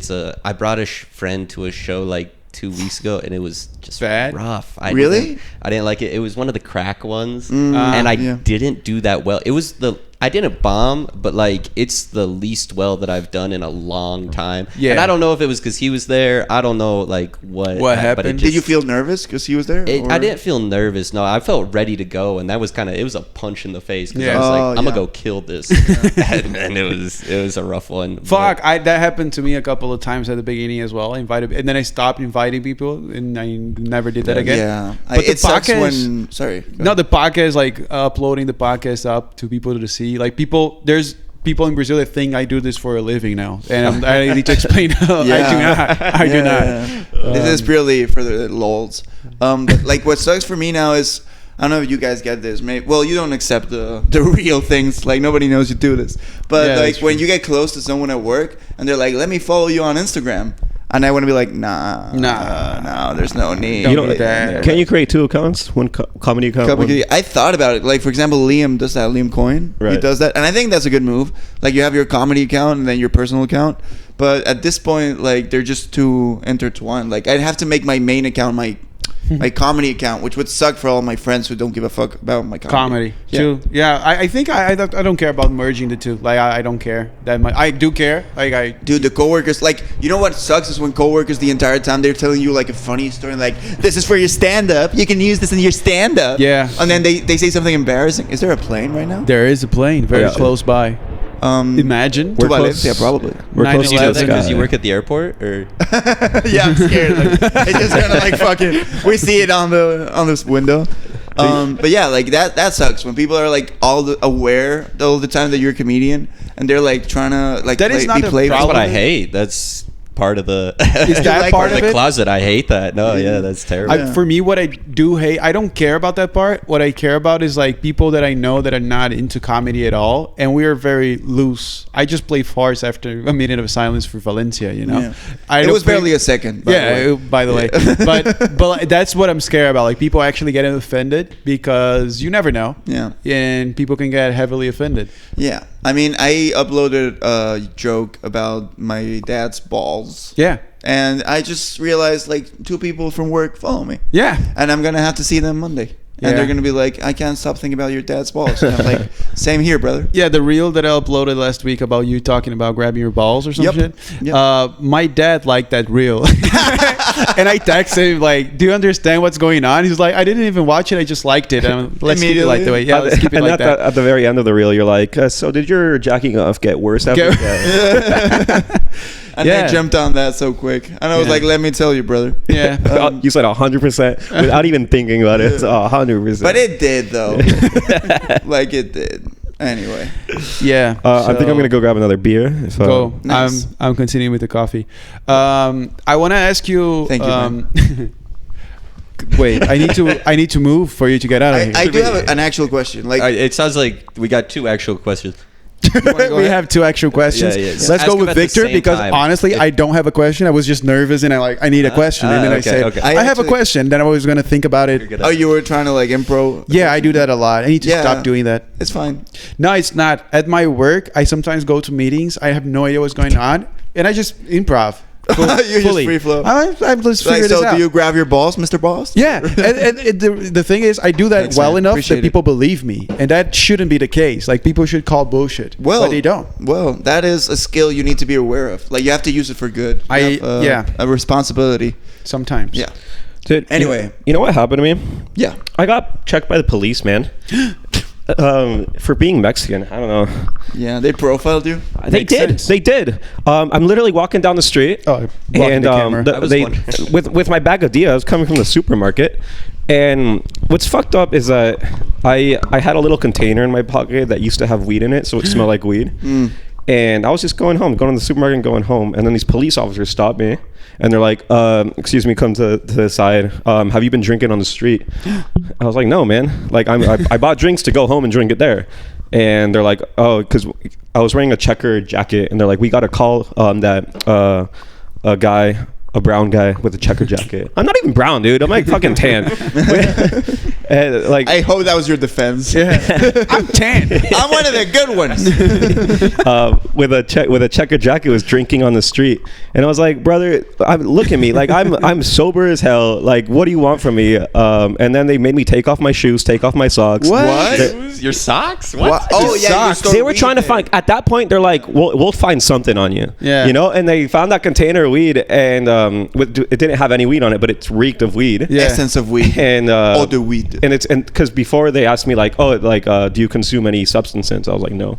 I brought a friend to a show like 2 weeks ago, and it was just Bad? rough. Really? I didn't like it. It was one of the crack ones, Mm, and I yeah. didn't do that well. It was I didn't bomb, but like it's the least well that I've done in a long time. Yeah. And I don't know if it was because he was there. I don't know like what What but it happened? Did you just- feel nervous because he was there? or- I didn't feel nervous. No, I felt ready to go, and that was it was a punch in the face. 'Cause Yeah. I was like, Oh, I'm yeah. gonna go kill this, and it was a rough one. Fuck, that happened to me a couple of times at the beginning as well. I invited, and then I stopped inviting people, and I never did that again. Yeah. But the It sucks podcast- when. Sorry. go No, ahead. the podcast, like uploading the podcast up to people to see. Like there's people in Brazil that think I do this for a living now, and I need to explain. I do not. I do not. This is purely for the lols. But, like what sucks for me now is I don't know if you guys get this. Well, you don't accept the real things. Like nobody knows you do this. But Yeah, like that's when true. you get close to someone at work and they're like, "Let me follow you on Instagram," and I want to be like, "Nah, no, there's no need." Don't You know, do that. can you create 2 accounts? One comedy account. one- I thought about it. Like for example, Liam does that. Liam Coyne, he Right. does that, and I think that's a good move. Like you have your comedy account and then your personal account. But at this point, like they're just too intertwined. Like I'd have to make my main account my my comedy account, which would suck for all my friends who don't give a fuck about my comedy. Comedy, true. Yeah, I think I don't care about merging the two. Like I don't care that much. I do care. Like I Dude, the coworkers, like, you know what sucks is when coworkers the entire time they're telling you like a funny story, like, this is for your stand-up. You can use this in your stand-up. Yeah. And then they say something embarrassing. Is there a plane right now? there is a plane very Yeah. close by. Imagine. To We're close. Valencia, probably. We're close to 9/11. the Because sky. you work at the airport, or Yeah, I'm scared. Like, it's just kind of like fucking. We see it on this window. But yeah, like that sucks when people are like aware all the time that you're a comedian and they're like trying to like That is not a playful. that's what I Probably. hate. That's part of the Is that like part of of the it? closet. I hate that. No, yeah, that's terrible. I, for me, what I do hate, I don't care about that part. What I care about is like people that I know that are not into comedy at all, and we are very loose. I just play farce after a minute of silence for Valencia. You know, Yeah. It don't was play- barely a second. By the way. By the way, but that's what I'm scared about. Like people actually getting offended because you never know. Yeah. And people can get heavily offended. Yeah. I mean, I uploaded a joke about my dad's balls. Yeah. And I just realized like 2 people from work follow me. Yeah. And I'm gonna have to see them Monday. And Yeah. they're gonna be like, I can't stop thinking about your dad's balls. And I'm like, same here, brother. Yeah, the reel that I uploaded last week about you talking about grabbing your balls or some Yep. shit. Yep. My dad liked that reel. And I texted him like, do you understand what's going on? He's like, I didn't even watch it. I just liked it. And I'm, let's keep it like the way. Yeah, let's keep it and like at, that. at the very end of the reel, you're like, so did your jacking off get worse after Get- that? And Yeah. they jumped on that so quick. And I was Yeah. like, let me tell you, brother. Yeah. You said 100% without even thinking about it. It's 100%. But it did, though. Like, it did. Anyway. Yeah. I think so- I'm gonna go grab another beer. If, Go. Nice. I'm continuing with the coffee. I want to ask you. Thank you, wait, I need to move for you to get out of here. I do have an actual question. Like, It sounds like we got 2 actual questions. wanna go we ahead? have 2 actual questions. Yeah, yeah. Let's Ask go them with at the Victor same because time. honestly, I don't have a question. I was just nervous and I need a question, and then I okay, said okay. I, I have a actually- question. Then I was gonna think about You're it. good oh, at you were trying to like improv? Yeah, I do that a lot. I need to Yeah. stop doing that. It's fine. No, it's not. At my work, I sometimes go to meetings. I have no idea what's going on, and I just improv. You just free flow. I've just Like, figured so this out. do you grab your balls, Mr. Boss? Yeah, and the thing is, I do that Thanks, well man. enough Appreciate that people believe me, and that shouldn't be the case. Like people should call bullshit, Well, but they don't. Well, that is a skill you need to be aware of. Like, you have to use it for good. You have, yeah. a responsibility. Sometimes. Yeah. Dude, Anyway. you know what happened to me? Yeah. I got checked by the police, man. For being Mexican. I don't know. Yeah. They profiled you. They Makes did. sense. They did. I'm literally walking down the street. Oh, blocking and the camera. I was they wondering. with my bag of Dia, I was coming from the supermarket, and what's fucked up is that I had a little container in my pocket that used to have weed in it, so it smelled like weed. And I was just going to the supermarket and going home, and then these police officers stopped me, and they're like, "Excuse me, come to the side. Have you been drinking on the street?" I was like, "No, man. Like I bought drinks to go home and drink it there." And they're like, "Oh, because I was wearing a checker jacket," and they're like, "We got a call that a brown guy with a checker jacket. I'm not even brown, dude. I'm like fucking tan." And, like I hope that was your defense. I'm tan. I'm one of the good ones. with a checker jacket was drinking on the street, and I was like, brother, look at me, like I'm sober as hell. Like, what do you want from me? And then they made me take off my shoes, take off my socks. What? Your socks? What? What? Oh, yeah. Socks. you They were trying to find. At that point, they're like, "We'll find something on you." Yeah. You know, and they found that container of weed, and it didn't have any weed on it, but it reeked of weed. Yeah. essence of weed. And All the weed. and because before they asked me like, do you consume any substances? I was like, no.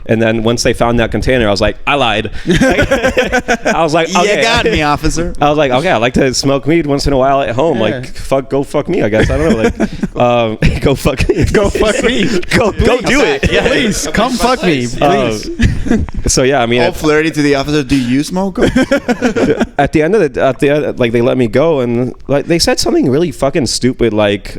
And then once they found that container, I was like, I lied. I was like, okay. You got me, officer. I was like, okay, I like to smoke weed once in a while at home. Yeah. Like, go fuck me, I guess. I don't know. Like, go fuck me. Go fuck me. go do it. Yeah. Please come fuck me, please. So yeah, I mean, All flirty to the officer. Do you smoke? at the end of like they let me go, and like they said something really fucking stupid, like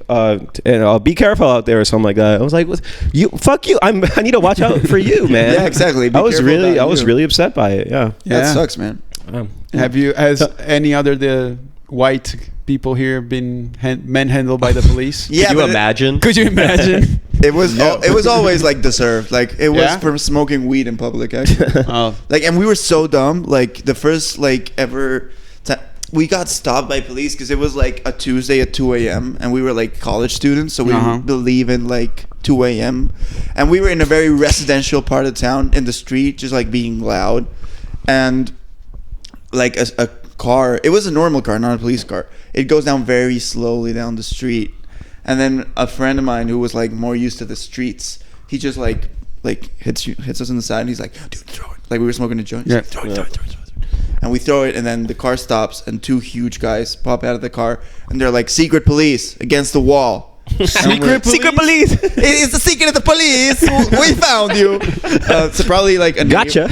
be careful out there or something like that. I was like, you fuck you. I need to watch out for you, man. Yeah, exactly. Be I was careful about I was you. really upset by it. Yeah. Yeah. That sucks, man. Has any other the white people here been manhandled by the police? Yeah, Could you but imagine? Could you imagine? It was always like deserved. Like it was Yeah? from smoking weed in public. Actually, Oh. like, and we were so dumb. Like the first like ever. we got stopped by police because it was like a Tuesday at 2 a.m. and we were like college students, so we believe in like 2 a.m. and we were in a very residential part of town in the street, just like being loud, and like a car. It was a normal car, not a police car. It goes down very slowly down the street, and then a friend of mine who was like more used to the streets, he just like hits us in the side, and he's like, dude, throw it. Like we were smoking a joint. Yeah. Like, throw it. And we throw it, and then the car stops, and two huge guys pop out of the car, and they're like, secret police against the wall. Secret police. It's the secret of the police. We found you. So probably like a Gotcha.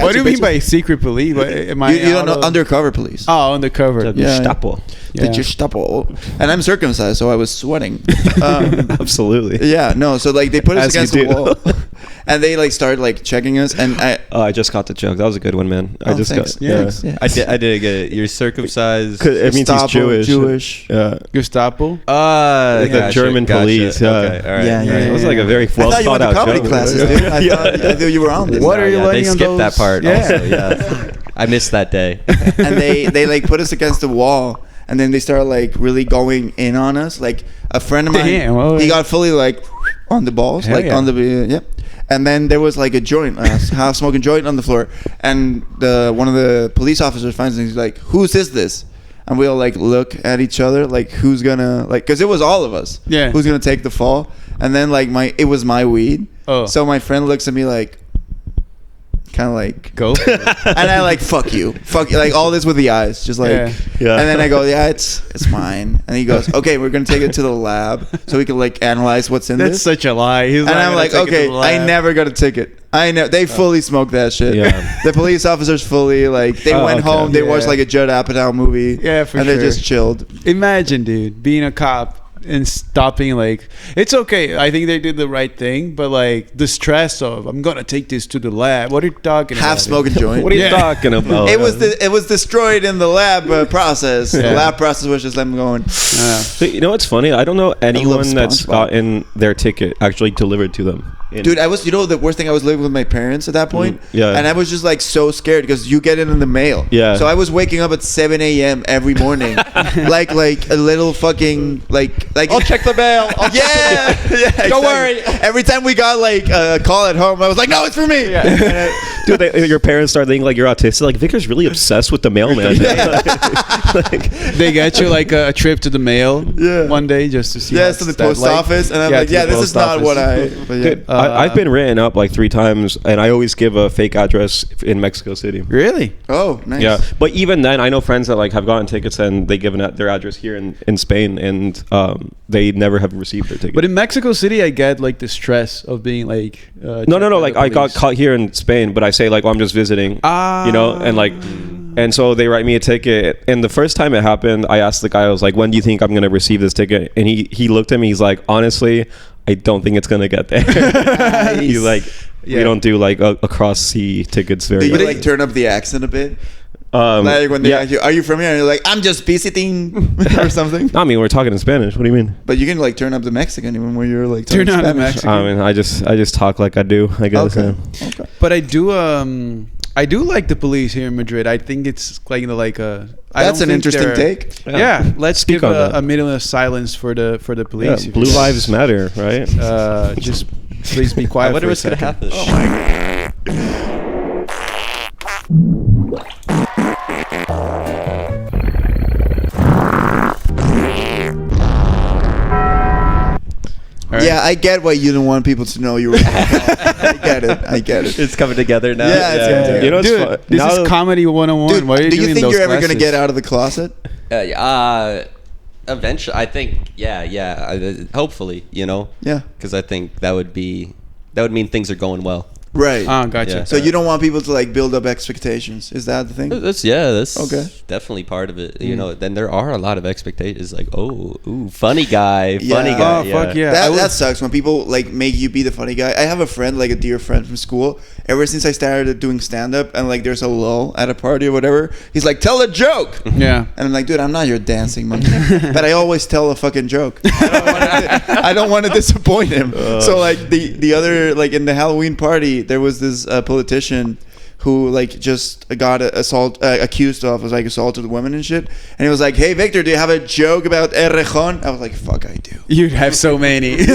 What do you mean by secret police? What, am I you don't out know of- undercover police? Oh, undercover. Yeah. Gestapo. The Gestapo. And I'm circumcised, so I was sweating. Absolutely. Yeah, no. So like they put us As you against the do. wall, and they like started like checking us, and I just got the joke. That was a good one, man. I Oh, just thanks. got. Yeah, Yeah. thanks. Yeah. I didn't get it. You're circumcised. 'Cause it means he's Gestapo, Jewish. Yeah. Gestapo. Like the German police. Yeah. Okay, all right. Yeah, It was like a very I well thought you thought went to out comedy joke. classes, dude. I thought you were on this. What are you They learning on skipped that those? part Yeah. also, yeah. I missed that day. And they like put us against the wall, and then they started like really going in on us. Like a friend of mine, Damn, well, he got fully like on the balls, Hell like yeah. on the yeah. And then there was like a joint, half smoking joint on the floor, and one of the police officers finds it. And he's like, "Whose is this?" And we all like look at each other, like who's gonna like, because it was all of us. Yeah. Who's gonna take the fall? And then like it was my weed. Oh. So my friend looks at me like, kind of like, Go. and I like, fuck you, like all this with the eyes, just like, Yeah. Yeah. and then I go, yeah, it's mine, and he goes, okay, we're gonna take it to the lab so we can like analyze what's in That's this, such a lie. He's and not I'm gonna like, take it to okay, the I lab. never got a ticket. They fully smoked that shit. Yeah. The police officers fully like they Oh, went okay. home, they Yeah. watched like a Judd Apatow movie, Yeah, for and sure. they just chilled. Imagine, dude, being a cop and stopping. Like, it's okay. I think they did the right thing, but like the stress of I'm gonna take this to the lab. What are you talking about? Half smoking joint. What are you Yeah. talking about? It was destroyed in the lab process. The Yeah. lab process was just them going. But you know what's funny? I don't know anyone that's SpongeBob. gotten their ticket actually delivered to them. Dude, I was, the worst thing, I was living with my parents at that point. yeah. And I was just like so scared because you get it in the mail. Yeah. So I was waking up at 7 a.m. every morning. like a little fucking, like. I'll check the mail. Yeah. Yeah. Don't exactly. worry. Every time we got like a call at home, I was like, no, it's for me. Dude, your parents start thinking like you're autistic. Like Victor's really obsessed with the mailman. Like, They get you like a trip to the mail Yeah. one day just to see. Yes, to what's the that post like. office. And I'm Yeah, like, to yeah, the this is post not what office. but yeah. dude, I've been written up like 3 times, and I always give a fake address in Mexico City. Really? Oh, nice. Yeah, but even then, I know friends that like have gotten tickets and they given their address here in Spain, and they never have received their ticket. But in Mexico City, I get like the stress of being like. no. checked by Like the I got police. caught here in Spain, but I say like, well, I'm just visiting. You know, and like, and so they write me a ticket. And the first time it happened, I asked the guy, I was like, when do you think I'm gonna receive this ticket? And he looked at me, he's like, honestly, I don't think it's gonna get there. He's like, Yeah. we don't do like across sea tickets very. Did you often." like turn up the accent a bit? Um, Like when they yeah. ask you, are you from here? And you're like, I'm just visiting or something. I mean, we're talking in Spanish. What do you mean? But you can like turn up the Mexican even when you're like Turn talking on the Spanish. Mexican. I mean, I just talk like I do. I guess. Okay. yeah. Okay. But I do like the police here in Madrid. I think it's like like a. I That's don't an think interesting they're- take. Yeah, let's Speak give on that. a minute of silence for the police. Yeah, if Blue you- lives matter, right? Just please be quiet. I wonder for a what's gonna second. happen. All right. Yeah, I get why you don't want people to know you were. I get it. It's coming together now. Yeah, it's coming together. You know, it's Dude, fun. this Now- is comedy 101. Dude, What are you do doing you in think those you're ever classes? gonna get out of the closet? Eventually, I think, yeah. Hopefully, Yeah. because I think that would mean things are going well. Right. Oh, gotcha. Yeah. So you don't want people to like build up expectations. Is that the thing? That's Okay. definitely part of it. You know, then there are a lot of expectations, like funny guy, funny Yeah. guy. Oh, fuck yeah. That sucks when people like make you be the funny guy. I have a friend, like a dear friend from school. Ever since I started doing stand up and like there's a lull at a party or whatever, he's like, tell a joke. Yeah. And I'm like, dude, I'm not your dancing monkey. But I always tell a fucking joke. I don't want to disappoint him. So like the other, like in the Halloween party, there was this politician who like just got accused of like assaulted women and shit. And he was like, "Hey Victor, do you have a joke about Errejón?" I was like, "Fuck, I do." You have so many. And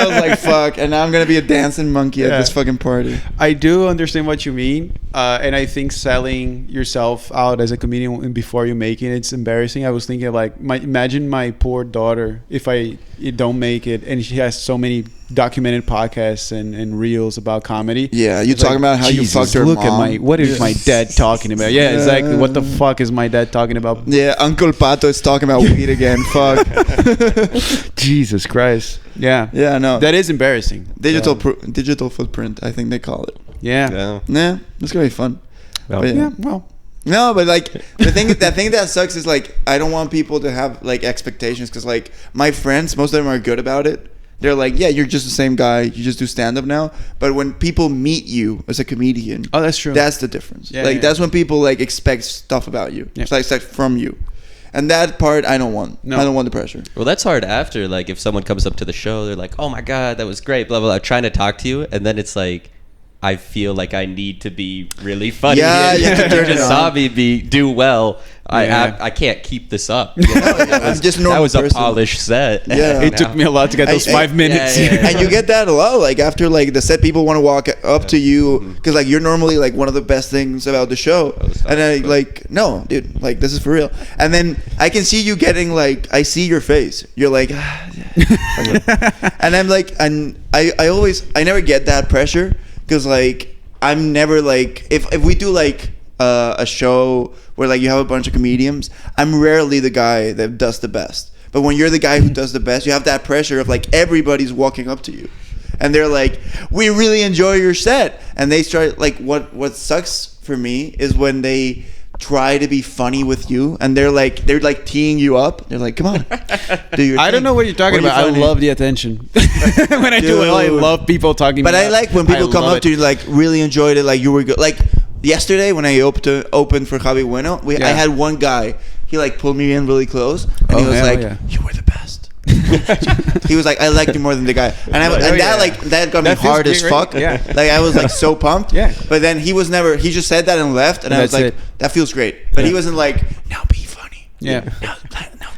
I was like, "Fuck," and now I'm gonna be a dancing monkey at this fucking party. I do understand what you mean, and I think selling yourself out as a comedian before you make it, it's embarrassing. I was thinking like, imagine my poor daughter if I don't make it, and she has so many documented podcasts and reels about comedy. Yeah, you It's talking about how you Jesus, fucked her look mom. at what is my dad talking about? Yeah, exactly. What the fuck is my dad talking about? Yeah, Uncle Pato is talking about weed again. Fuck. Jesus Christ. Yeah. Yeah, no. That is embarrassing. Digital footprint, I think they call it. Yeah. Yeah. Yeah, it's gonna be fun. Well, But Yeah. Well. No, but like the thing that sucks is like I don't want people to have like expectations because like my friends, most of them are good about it. They're like, yeah, you're just the same guy. You just do stand up now. But when people meet you as a comedian, Oh, that's true. that's the difference. Yeah, like yeah. that's when people like expect stuff about you. Yeah. It's like stuff from you, and that part I don't want. No. I don't want the pressure. Well, that's hard after. Like, if someone comes up to the show, they're like, "Oh my god, that was great," blah blah blah, trying to talk to you, and then it's like, I feel like I need to be really funny. Yeah, you have to you turn it just on. saw me do well. Yeah. I can't keep this up. You know? I'm just a normal that was a person. polished set. Yeah. It took me a lot to get those 5 minutes. yeah, yeah. And you get that a lot. Like after like the set, people want to walk up to you because like you're normally like one of the best things about the show, and I like no, dude, like this is for real. And then I can see you getting like I see your face. You're like, and I'm like, and I never get that pressure because like I'm never like if we do like a show where like you have a bunch of comedians, I'm rarely the guy that does the best. But when you're the guy who does the best, you have that pressure of like everybody's walking up to you, and they're like, "We really enjoy your set," and they start like what sucks for me is when they try to be funny with you, and they're like teeing you up. They're like, "Come on, do your I thing. don't know what you're talking What are about. you I funny?" love the attention. When I do it, I Dude. love people talking. But me I up. like when people I come love up to you like really enjoyed it, like you were good. Like yesterday when I opened for Javi Bueno, I Yeah. had one guy. He like pulled me in really close, and Oh, he was hell like, yeah. "You were the best." He was like, "I liked you more than the guy," and Oh, that yeah. like that got me That feels hard as great. fuck. Yeah. Like I was like so pumped. Yeah. But then he just said that and left, and I was That's like, it. "That feels great." But he Yeah. wasn't like, "Now be funny." Yeah. Now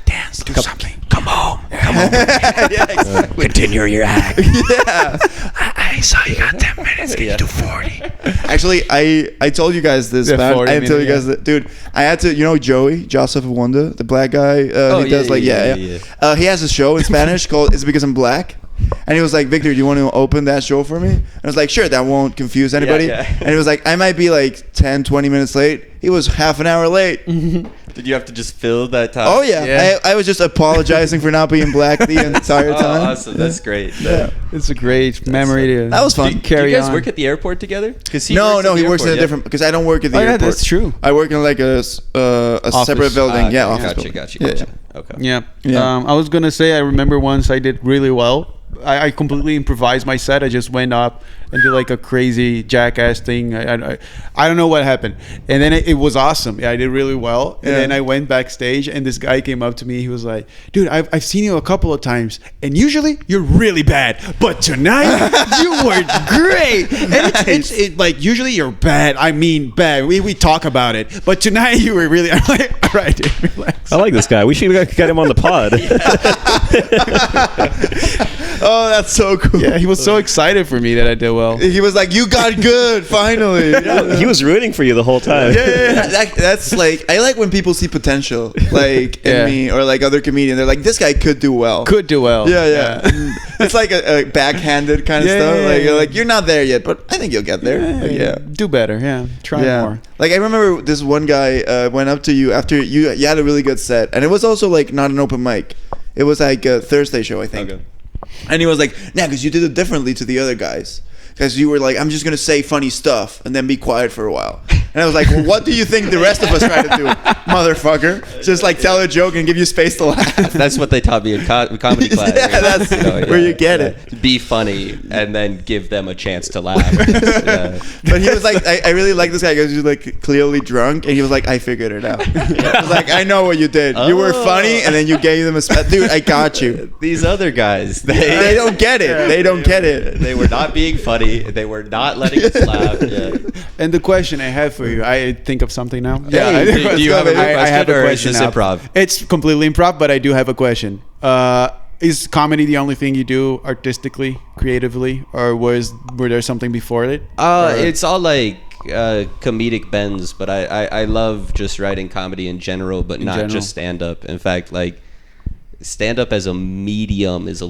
dance, do something. Come home. Yeah, exactly. Continue your act. Yeah. I saw you got 10 minutes. Can you do 40? Actually, I told you guys this, Yeah, man. 40 I didn't tell you minutes, guys that. Dude, I had to, Joey, Joseph Wanda, the black guy. He does like, yeah. He has a show in Spanish called It's Because I'm Black. And he was like, "Victor, do you want to open that show for me?" And I was like, "Sure, that won't confuse anybody." Yeah. And he was like, "I might be like 10, 20 minutes late." He was half an hour late. Did you have to just fill that time? Oh, yeah. Yeah. I was just apologizing for not being black the entire Oh, time. awesome. That's great. Yeah. It's a great memory to That was fun. Do carry you guys on. work at the airport together? Cause No, he the works in a airport, different because I don't work at the Oh, yeah, airport. that's true. I work in like a separate building. Okay, office building. Gotcha. Yeah. Okay. Yeah. Yeah. I was gonna say I remember once I did really well. I completely improvised my set. I just went up and did like a crazy jackass thing. I don't know what happened, and then it was awesome. Yeah, I did really well. And Yeah. then I went backstage, and this guy came up to me. He was like, "Dude, I've seen you a couple of times, and usually you're really bad, but tonight you were great." And it's like usually you're bad. I mean bad. We talk about it, but tonight you were really. I'm like, all right, dude, relax. I like this guy. We should get him on the pod. Oh, that's so cool. Yeah, he was so excited for me that I did well. He was like, "You got good, finally." Yeah. He was rooting for you the whole time. That's like I like when people see potential, like Yeah. in me or like other comedians. They're like, "This guy could do well." Could do well. Yeah. It's like a backhanded kind of Yeah, stuff. yeah, Like yeah. you're like, "You're not there yet, but I think you'll get there." Like, yeah. Do better. Yeah. Try more. Like I remember this one guy went up to you after you had a really good set, and it was also like not an open mic. It was like a Thursday show, I think. Okay. And he was like, "Nah, because you did it differently to the other guys. Because you were like, I'm just gonna say funny stuff and then be quiet for a while." And I was like, well, what do you think the rest of us try to do, motherfucker? Just like tell a joke and give you space to laugh. That's what they taught me in comedy class. Yeah, that's where you get it. Be funny and then give them a chance to laugh. Yeah. But he was like, I really like this guy because he's like clearly drunk, and he was like, I figured it out. I was like, I know what you did. You were funny, and then you gave them a dude. I got you. These other guys, They don't get it. They don't get it. They were not being funny. They were not letting us laugh. Yeah. And the question I have for you, I think of something now. Yeah, Do you have a I have question a or is question this now. improv? It's completely improv, but I do have a question. Is comedy the only thing you do artistically, creatively, or were there something before it? It's all like comedic bends, but I love just writing comedy in general, but not just stand up. In fact, like stand up as a medium is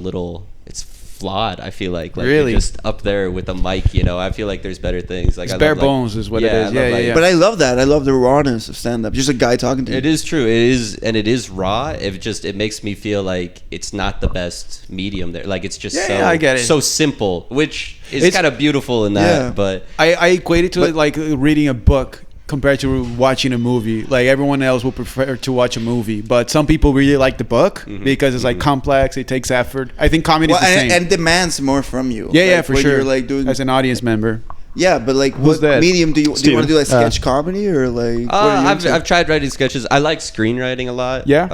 it's flawed. I feel like Really? you're just up there with a mic, you know. I feel like there's better things. Like It's I bare love, like- bones is what it is. I love, like- Yeah. But I love that. I love the rawness of stand up. Just a guy talking to you. It is true. It is raw. It makes me feel like it's not the best medium there. Like it's just I get it. so simple, which is It's- kind of beautiful in that. Yeah. But I equate it to it like reading a book compared to watching a movie. Like everyone else will prefer to watch a movie, but some people really like the book because it's like complex. It takes effort. I think comedy is the same. and demands more from you. yeah, Like, for when sure. You're like doing as an audience member. yeah, but like Who's what that? medium do you want Steven. to do? Like sketch comedy or like? what are you I've into? tried writing sketches. I like screenwriting a lot. Yeah?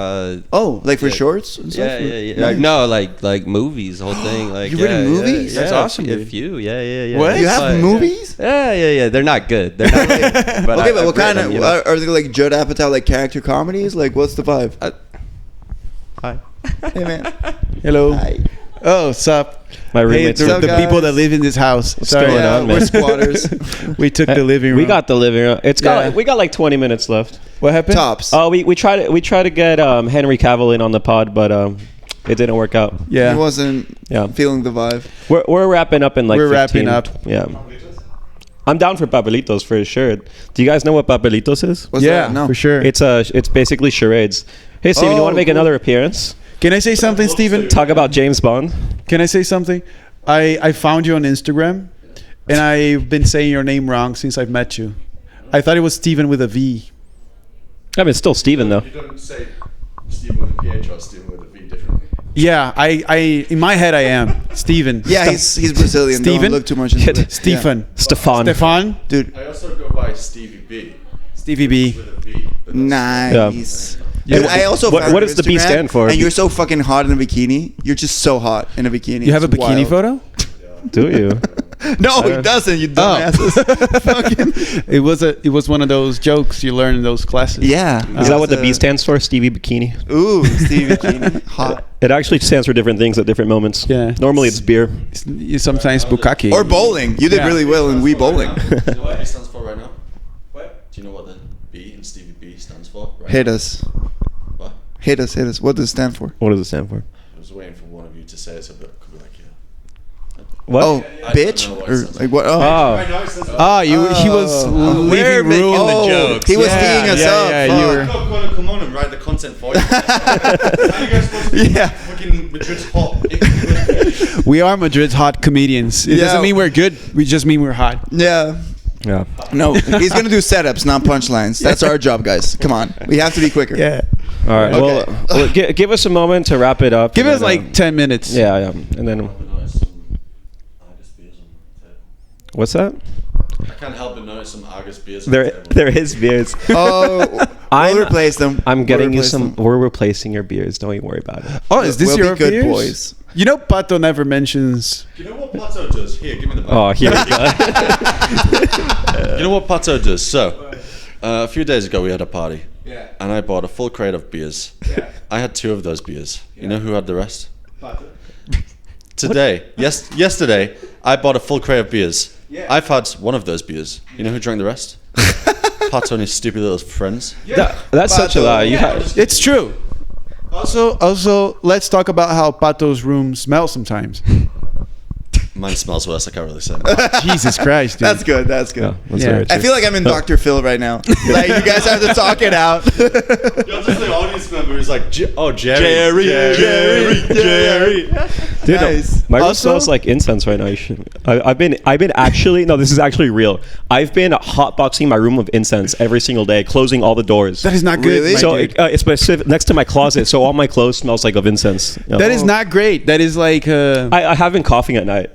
Oh, like for Yeah. shorts and stuff? Yeah. Nice. No, like movies, the whole thing. Like You've written movies? That's awesome, A dude. few, yeah. What? You have But- movies? Yeah. They're not good. They're not. But Okay, but I've what kind read of them, you know. are they like Judd Apatow like character comedies? Like what's the vibe? Hi. Hey man. Hello. Hi. Oh, sup? My Hey, roommates. the, What's the up, people that guys? live in this house. What's Sorry, going on, we're man? squatters. we took the living room. We got the living room. Yeah. We got like 20 minutes left. what happened? Tops. Oh, we tried to get Henry Cavill in on the pod, but it didn't work out. Yeah. He wasn't Yeah. feeling the vibe. We're wrapping up in like. We're 15. wrapping up. Yeah. I'm down for Papelitos for sure. Do you guys know what Papelitos is? What's yeah, that? No. for sure. It's basically charades. Hey, Steven, you Oh, want to make cool. another appearance? Can I say something, Steven? Talk about James Bond. Can I say something? I found you on Instagram, and I've been saying your name wrong since I've met you. I thought it was Steven with a V. I mean, it's still Steven though. You don't say Steven with a PH or Steven with a V differently. Yeah, I in my head I am Steven. Yeah, he's Brazilian. Steven? Don't look too much into it. Stefan. Stefan. Stefan. Dude, I also go by Stevie B Stevie B. with a V. But nice. Yeah. Dude, I also What- found what your does the B Instagram, stand for? And you're so fucking hot in a bikini. You're just so hot in a bikini. You have a It's bikini wild. photo? Do you? No, he doesn't. You dumbasses. Fucking. It was one of those jokes you learn in those classes. Yeah. Is that what the B stands for? Stevie Bikini. Ooh, Stevie Bikini. Hot. It actually stands for different things at different moments. Yeah. Normally it's beer. You sometimes bukkake. Or bowling. You did Yeah. really well in Wii Bowling. Do you know what B stands for right now? What? Do you know what the B in Stevie B stands for? Right Hit us. What? Hit us. Hit us. What does it stand for? What does it stand for? I was waiting for one of you to say it, so that could be like, yeah. What? Oh, I bitch? don't know what Or it says. like what? Oh. Right now it says. Ah, he was leaving We're making room. the Oh, jokes. he was Yeah, teeing us yeah, up. yeah, Fuck. you were- Come on and write the content for you. How you guys supposed to be Yeah. fucking Madrid's hot? We are Madrid's hot comedians. It Yeah. doesn't mean we're good. We just mean we're hot. Yeah. Yeah. No, he's gonna do setups, not punchlines. That's our job, guys. Come on, we have to be quicker. Yeah. All right. Okay. Well, give us a moment to wrap it up. Give and us then, like 10 minutes. Yeah. And then what's that? I can't help but notice some Argus beers. on the There, table. there is beers. Oh, I'm- we'll replace them. I'm We'll getting you replace some. them. We're replacing your beers. Don't you worry about it. Oh, is this We'll your be good beers? boys. You know, Pato never mentions. You know what Pato does? Here, give me the. Oh, here we go. You know what Pato does? So, a few days ago we had a party. Yeah. And I bought a full crate of beers. Yeah. I had 2 of those beers. You know who had the rest? Today, yesterday, I bought a full crate of beers. Yeah. I've had 1 of those beers. You know who drank the rest? Pato and his stupid little friends. That's such a lie. You ha- It's true. Also, let's talk about how Pato's room smells sometimes. Mine smells worse. I can't really say. Jesus Christ, dude. That's good. That's good. Yeah, that's Yeah. very I true. feel like I'm in Dr. Phil right now. Like you guys have to talk it out. You're just the audience member. Is like, Jerry. Dude, Nice. my room Also- smells like incense right now. I've been actually, no, this is actually real. I've been hotboxing my room with incense every single day, closing all the doors. That is not good. Really? my So dude. it's specific next to my closet, so all my clothes smells like of incense. Yeah. That is not great. That is like I have been coughing at night.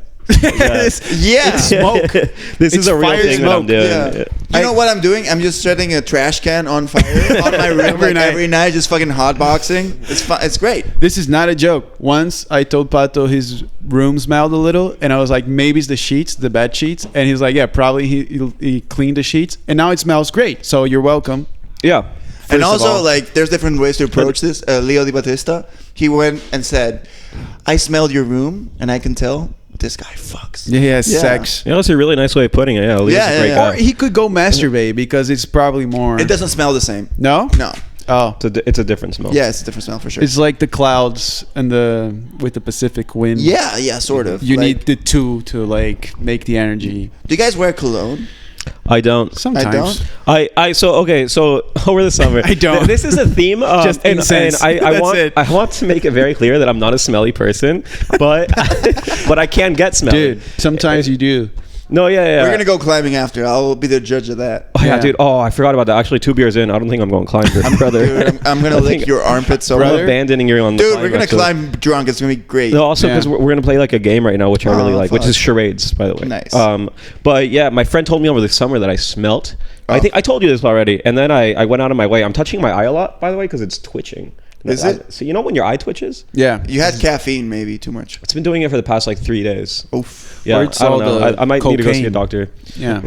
Yeah. smoke. This It's is a real fire thing that I'm smoke. doing. Yeah. You know what I'm doing? I'm just setting a trash can on fire on my room every night, just fucking hotboxing. It's fun. It's great. This is not a joke. Once I told Pato his room smelled a little, and I was like, maybe it's the sheets, the bed sheets, and he's like, yeah, probably he cleaned the sheets, and now it smells great. So you're welcome. Yeah. And First of also, all- like, there's different ways to approach this. Leo Di Battista, he went and said, "I smelled your room, and I can tell this guy fucks." Yeah, he has Yeah. sex. Yeah, that's a really nice way of putting it. Yeah, Leo's Yeah, a great yeah, guy. Or he could go masturbate because it's probably more. It doesn't smell the same. No. No. Oh. It's a different smell. Yeah, it's a different smell for sure. It's like the clouds and with the Pacific wind. yeah, sort of. You Like, need the two to like make the energy. Do you guys wear cologne? I don't. Sometimes. So over the summer, I don't. This is a theme. Just and incense. I That's want it. I want to make it very clear that I'm not a smelly person, but but I can get smelly. Dude, sometimes you do. No, yeah. We're gonna go climbing after. I'll be the judge of that. Oh yeah, Yeah. dude. Oh, I forgot about that. Actually, 2 beers in, I don't think I'm going climbing, brother. Dude, I'm gonna I lick think your armpit so I'm hard. abandoning you on the. Dude, climb, we're gonna actually. climb drunk. It's gonna be great. No, also because Yeah. we're gonna play like a game right now, which I really Oh, like, which fuck. is charades, by the way. Nice. But yeah, my friend told me over the summer that I smelt. I think I told you this already, and then I went out of my way. I'm touching my eye a lot, by the way, because it's twitching. Is it? So you know when your eye twitches? Yeah. You had caffeine, maybe too much. It's been doing it for the past like 3 days. Oof. Yeah, Or it's I don't all know. the I might need to go see a cocaine. doctor. Yeah.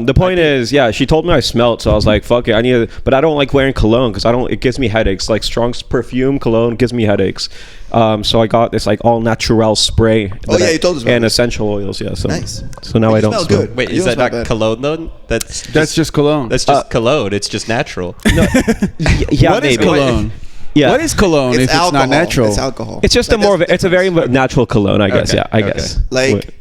The point is, yeah, she told me I smelt, so I was like, "Fuck it, I need." But I don't like wearing cologne because I don't. It gives me headaches. Like strong perfume cologne gives me headaches. So I got this like all natural spray. Oh, yeah, you told us about and this. essential oils. Yeah, so Nice. So now You I don't smell smell good. Wait, You is don't that smell not bad. cologne though? That's just cologne. That's just cologne. It's just natural. Yeah, What is maybe. cologne? Yeah. What is cologne if alcohol. it's not natural? It's alcohol. It's just Like, a more of that's a, it's a very natural cologne, I guess. Okay, Yeah, I okay. guess. Like,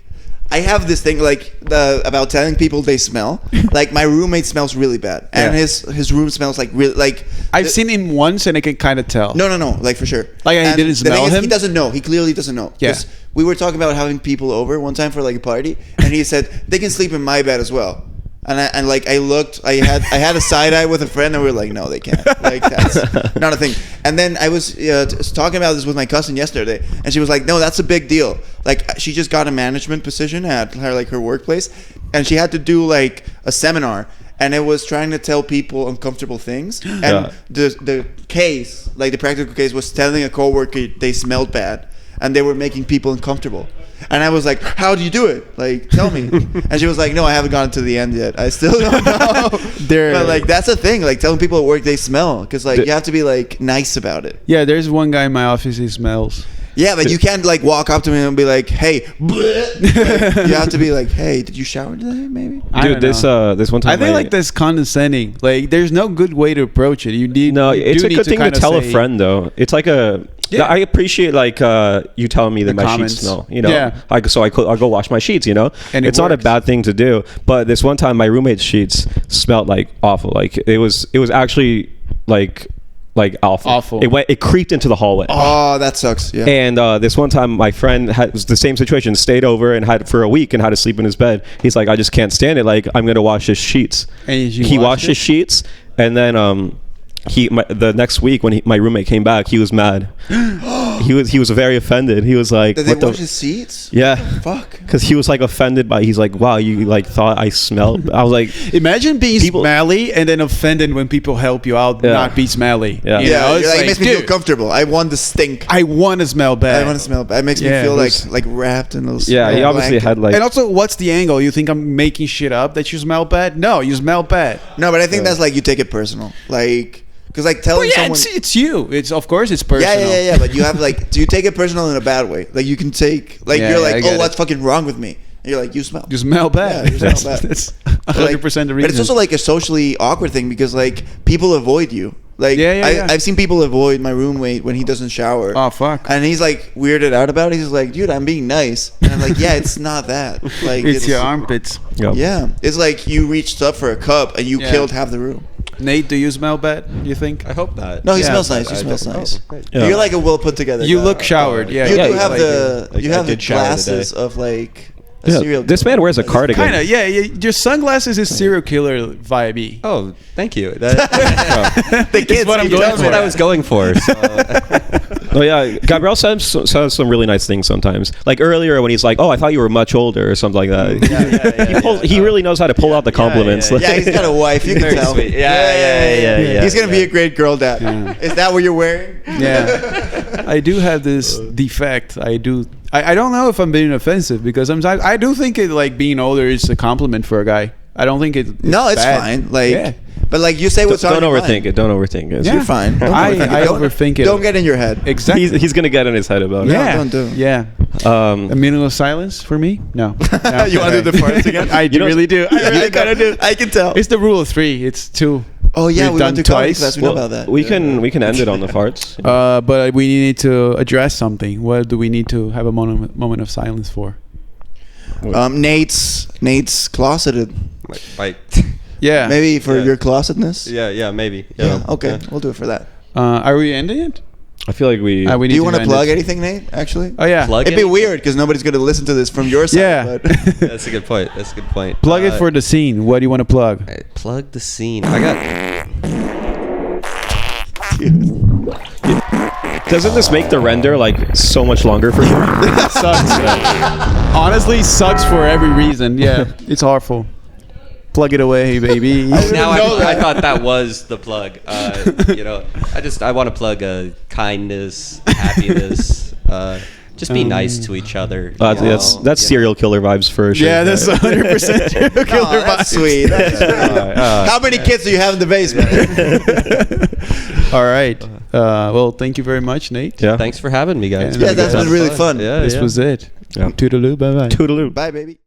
I have this thing like about telling people they smell. Like my roommate smells really bad, and Yeah. his room smells like really like. I've the- seen him once and I can kind of tell. No, like for sure. Like, he And didn't the smell thing is, him? He doesn't know. He clearly doesn't know. Yeah. 'Cause we were talking about having people over one time for like a party, and he said they can sleep in my bed as well. And I looked. I had a side eye with a friend, and we were like, no, they can't. Like that's not a thing. And then I was talking about this with my cousin yesterday, and she was like, no, that's a big deal. Like she just got a management position at her workplace, and she had to do like a seminar, and it was trying to tell people uncomfortable things. And Yeah. the case, like the practical case, was telling a coworker they smelled bad, and they were making people uncomfortable. And I was like, how do you do it? Like, tell me. And she was like, no, I haven't gotten to the end yet. I still don't know. But like, that's the thing. Like, telling people at work they smell. Because, like, you have to be, like, nice about it. Yeah, there's one guy in my office, he smells. Yeah, but you can't, like, walk up to me and be like, hey. Like, you have to be like, hey, did you shower today, maybe? I Dude, don't know. this one time I think like this condescending. Like, there's no good way to approach it. You need No, you it's do a need good thing to kinda tell a say- friend though. It's like a. Yeah. I appreciate like you telling me that The my comments. sheets smell. You know, Yeah. I'll go wash my sheets. You know, And it it's not a works. bad thing to do. But this one time, my roommate's sheets smelled like awful. Like it was actually like awful. Awful. It creeped into the hallway. Oh, that sucks. Yeah. And this one time, my friend was the same situation. Stayed over and had for a week and had to sleep in his bed. He's like, I just can't stand it. Like I'm gonna wash his sheets. And you he washed washed it? his sheets, and then the next week when my roommate came back, he was mad. he was very offended. He was like, Did they "What the?" wash his seats? Yeah. Fuck. Because he was like offended by. He's like, "Wow, you like thought I smelled." I was like, Imagine being People- smelly and then offended when people help you out Yeah. not be smelly. Yeah. You Yeah, know, you're it's like, like, it makes me feel dude, comfortable. I want the stink. I want to smell bad. I want to smell bad. It makes Yeah, me feel it was- like wrapped in those. yeah, he obviously blanket. had like. And also, what's the angle? You think I'm making shit up that you smell bad? No, you smell bad. No, but I think that's like you take it personal. Like, because like Well, telling yeah, someone. it's you. It's of course it's personal. Yeah. But you have like, do you take it personal in a bad way? Like you can take, like Yeah, you're I like, get oh, it. what's fucking wrong with me? And you're like, you smell. You smell bad. Yeah, you smell bad. That's Like, 100% the reason. But it's also like a socially awkward thing because like people avoid you. Like, Yeah. I've seen people avoid my roommate when he doesn't shower. Oh fuck. And he's like weirded out about it. He's like, dude, I'm being nice. And I'm like, yeah, it's not that. Like, It's your armpits. Yeah. Yeah, it's like you reached up for a cup and you Yeah. killed half the room. Nate, do you smell bad? You think? I hope not. No, he Yeah, smells nice. I He smells definitely- nice. oh, great. Yeah. You're like a well put together. You guy. look showered. Yeah. You Yeah, do have the like, you I have the did shower glasses today. of like a Yeah, serial. this man wears a cardigan. Kind of. Yeah. Your sunglasses is serial killer vibe. Oh, thank you. That, the kids. what I'm you going tell that's me what I that. was going for. So, Oh yeah, Gabriel says some really nice things sometimes. Like earlier when he's like, "Oh, I thought you were much older" or something like that. He really knows how to pull out the compliments. yeah. Yeah, he's got a wife. You can Very tell. sweet. Yeah. He's gonna be a great girl dad. Yeah. Is that what you're wearing? Yeah. I do have this defect. I don't know if I'm being offensive because sometimes I do think it like being older is a compliment for a guy. I don't think it's No, it's bad. fine. Like, Yeah. but like you say what's on Don't your overthink mind. it. Don't overthink it. Yeah. You're fine. Don't I Don't- overthink it. Don't get in your head. Exactly. He's gonna get in his head about it. yeah. don't do it. Yeah. A minute of silence for me? No. No. You wanna do the farts again? I You know- really do. I I kind of do. I can tell. It's the rule of 3. It's 2. Oh yeah, We've we done went to comedy twice. class. We know about that. We can end it on the farts. But we need to address something. What do we need to have a moment of silence for? Nate's closeted. right. Yeah. Maybe for Yeah. your closetedness. Yeah, maybe. Yeah. Okay, we'll do it for that. Are we ending it? I feel like we. We Do you want to end plug it. anything, Nate? Actually. Oh yeah. Plug It'd be anything? weird because nobody's going to listen to this from your side. Yeah. But That's a good point. That's a good point. Plug it for the scene. What do you want to plug? Plug the scene. I got. Doesn't this make the render like so much longer for you? Sucks. Honestly, sucks for every reason. Yeah, it's awful. Plug it away, baby. Now know I that. thought that was the plug. I want to plug kindness, happiness. Just be nice to each other. That's serial killer vibes for sure. Yeah, that's 100% serial Oh, killer that's vibes. sweet. That's sweet. How many kids do you have in the basement? All right. Well, thank you very much, Nate. Yeah. Thanks for having me, guys. Yeah, It's that's a been good really time. fun. Yeah, This yeah. was it. Yeah. Toodaloo. Bye bye. Toodaloo. Bye, baby.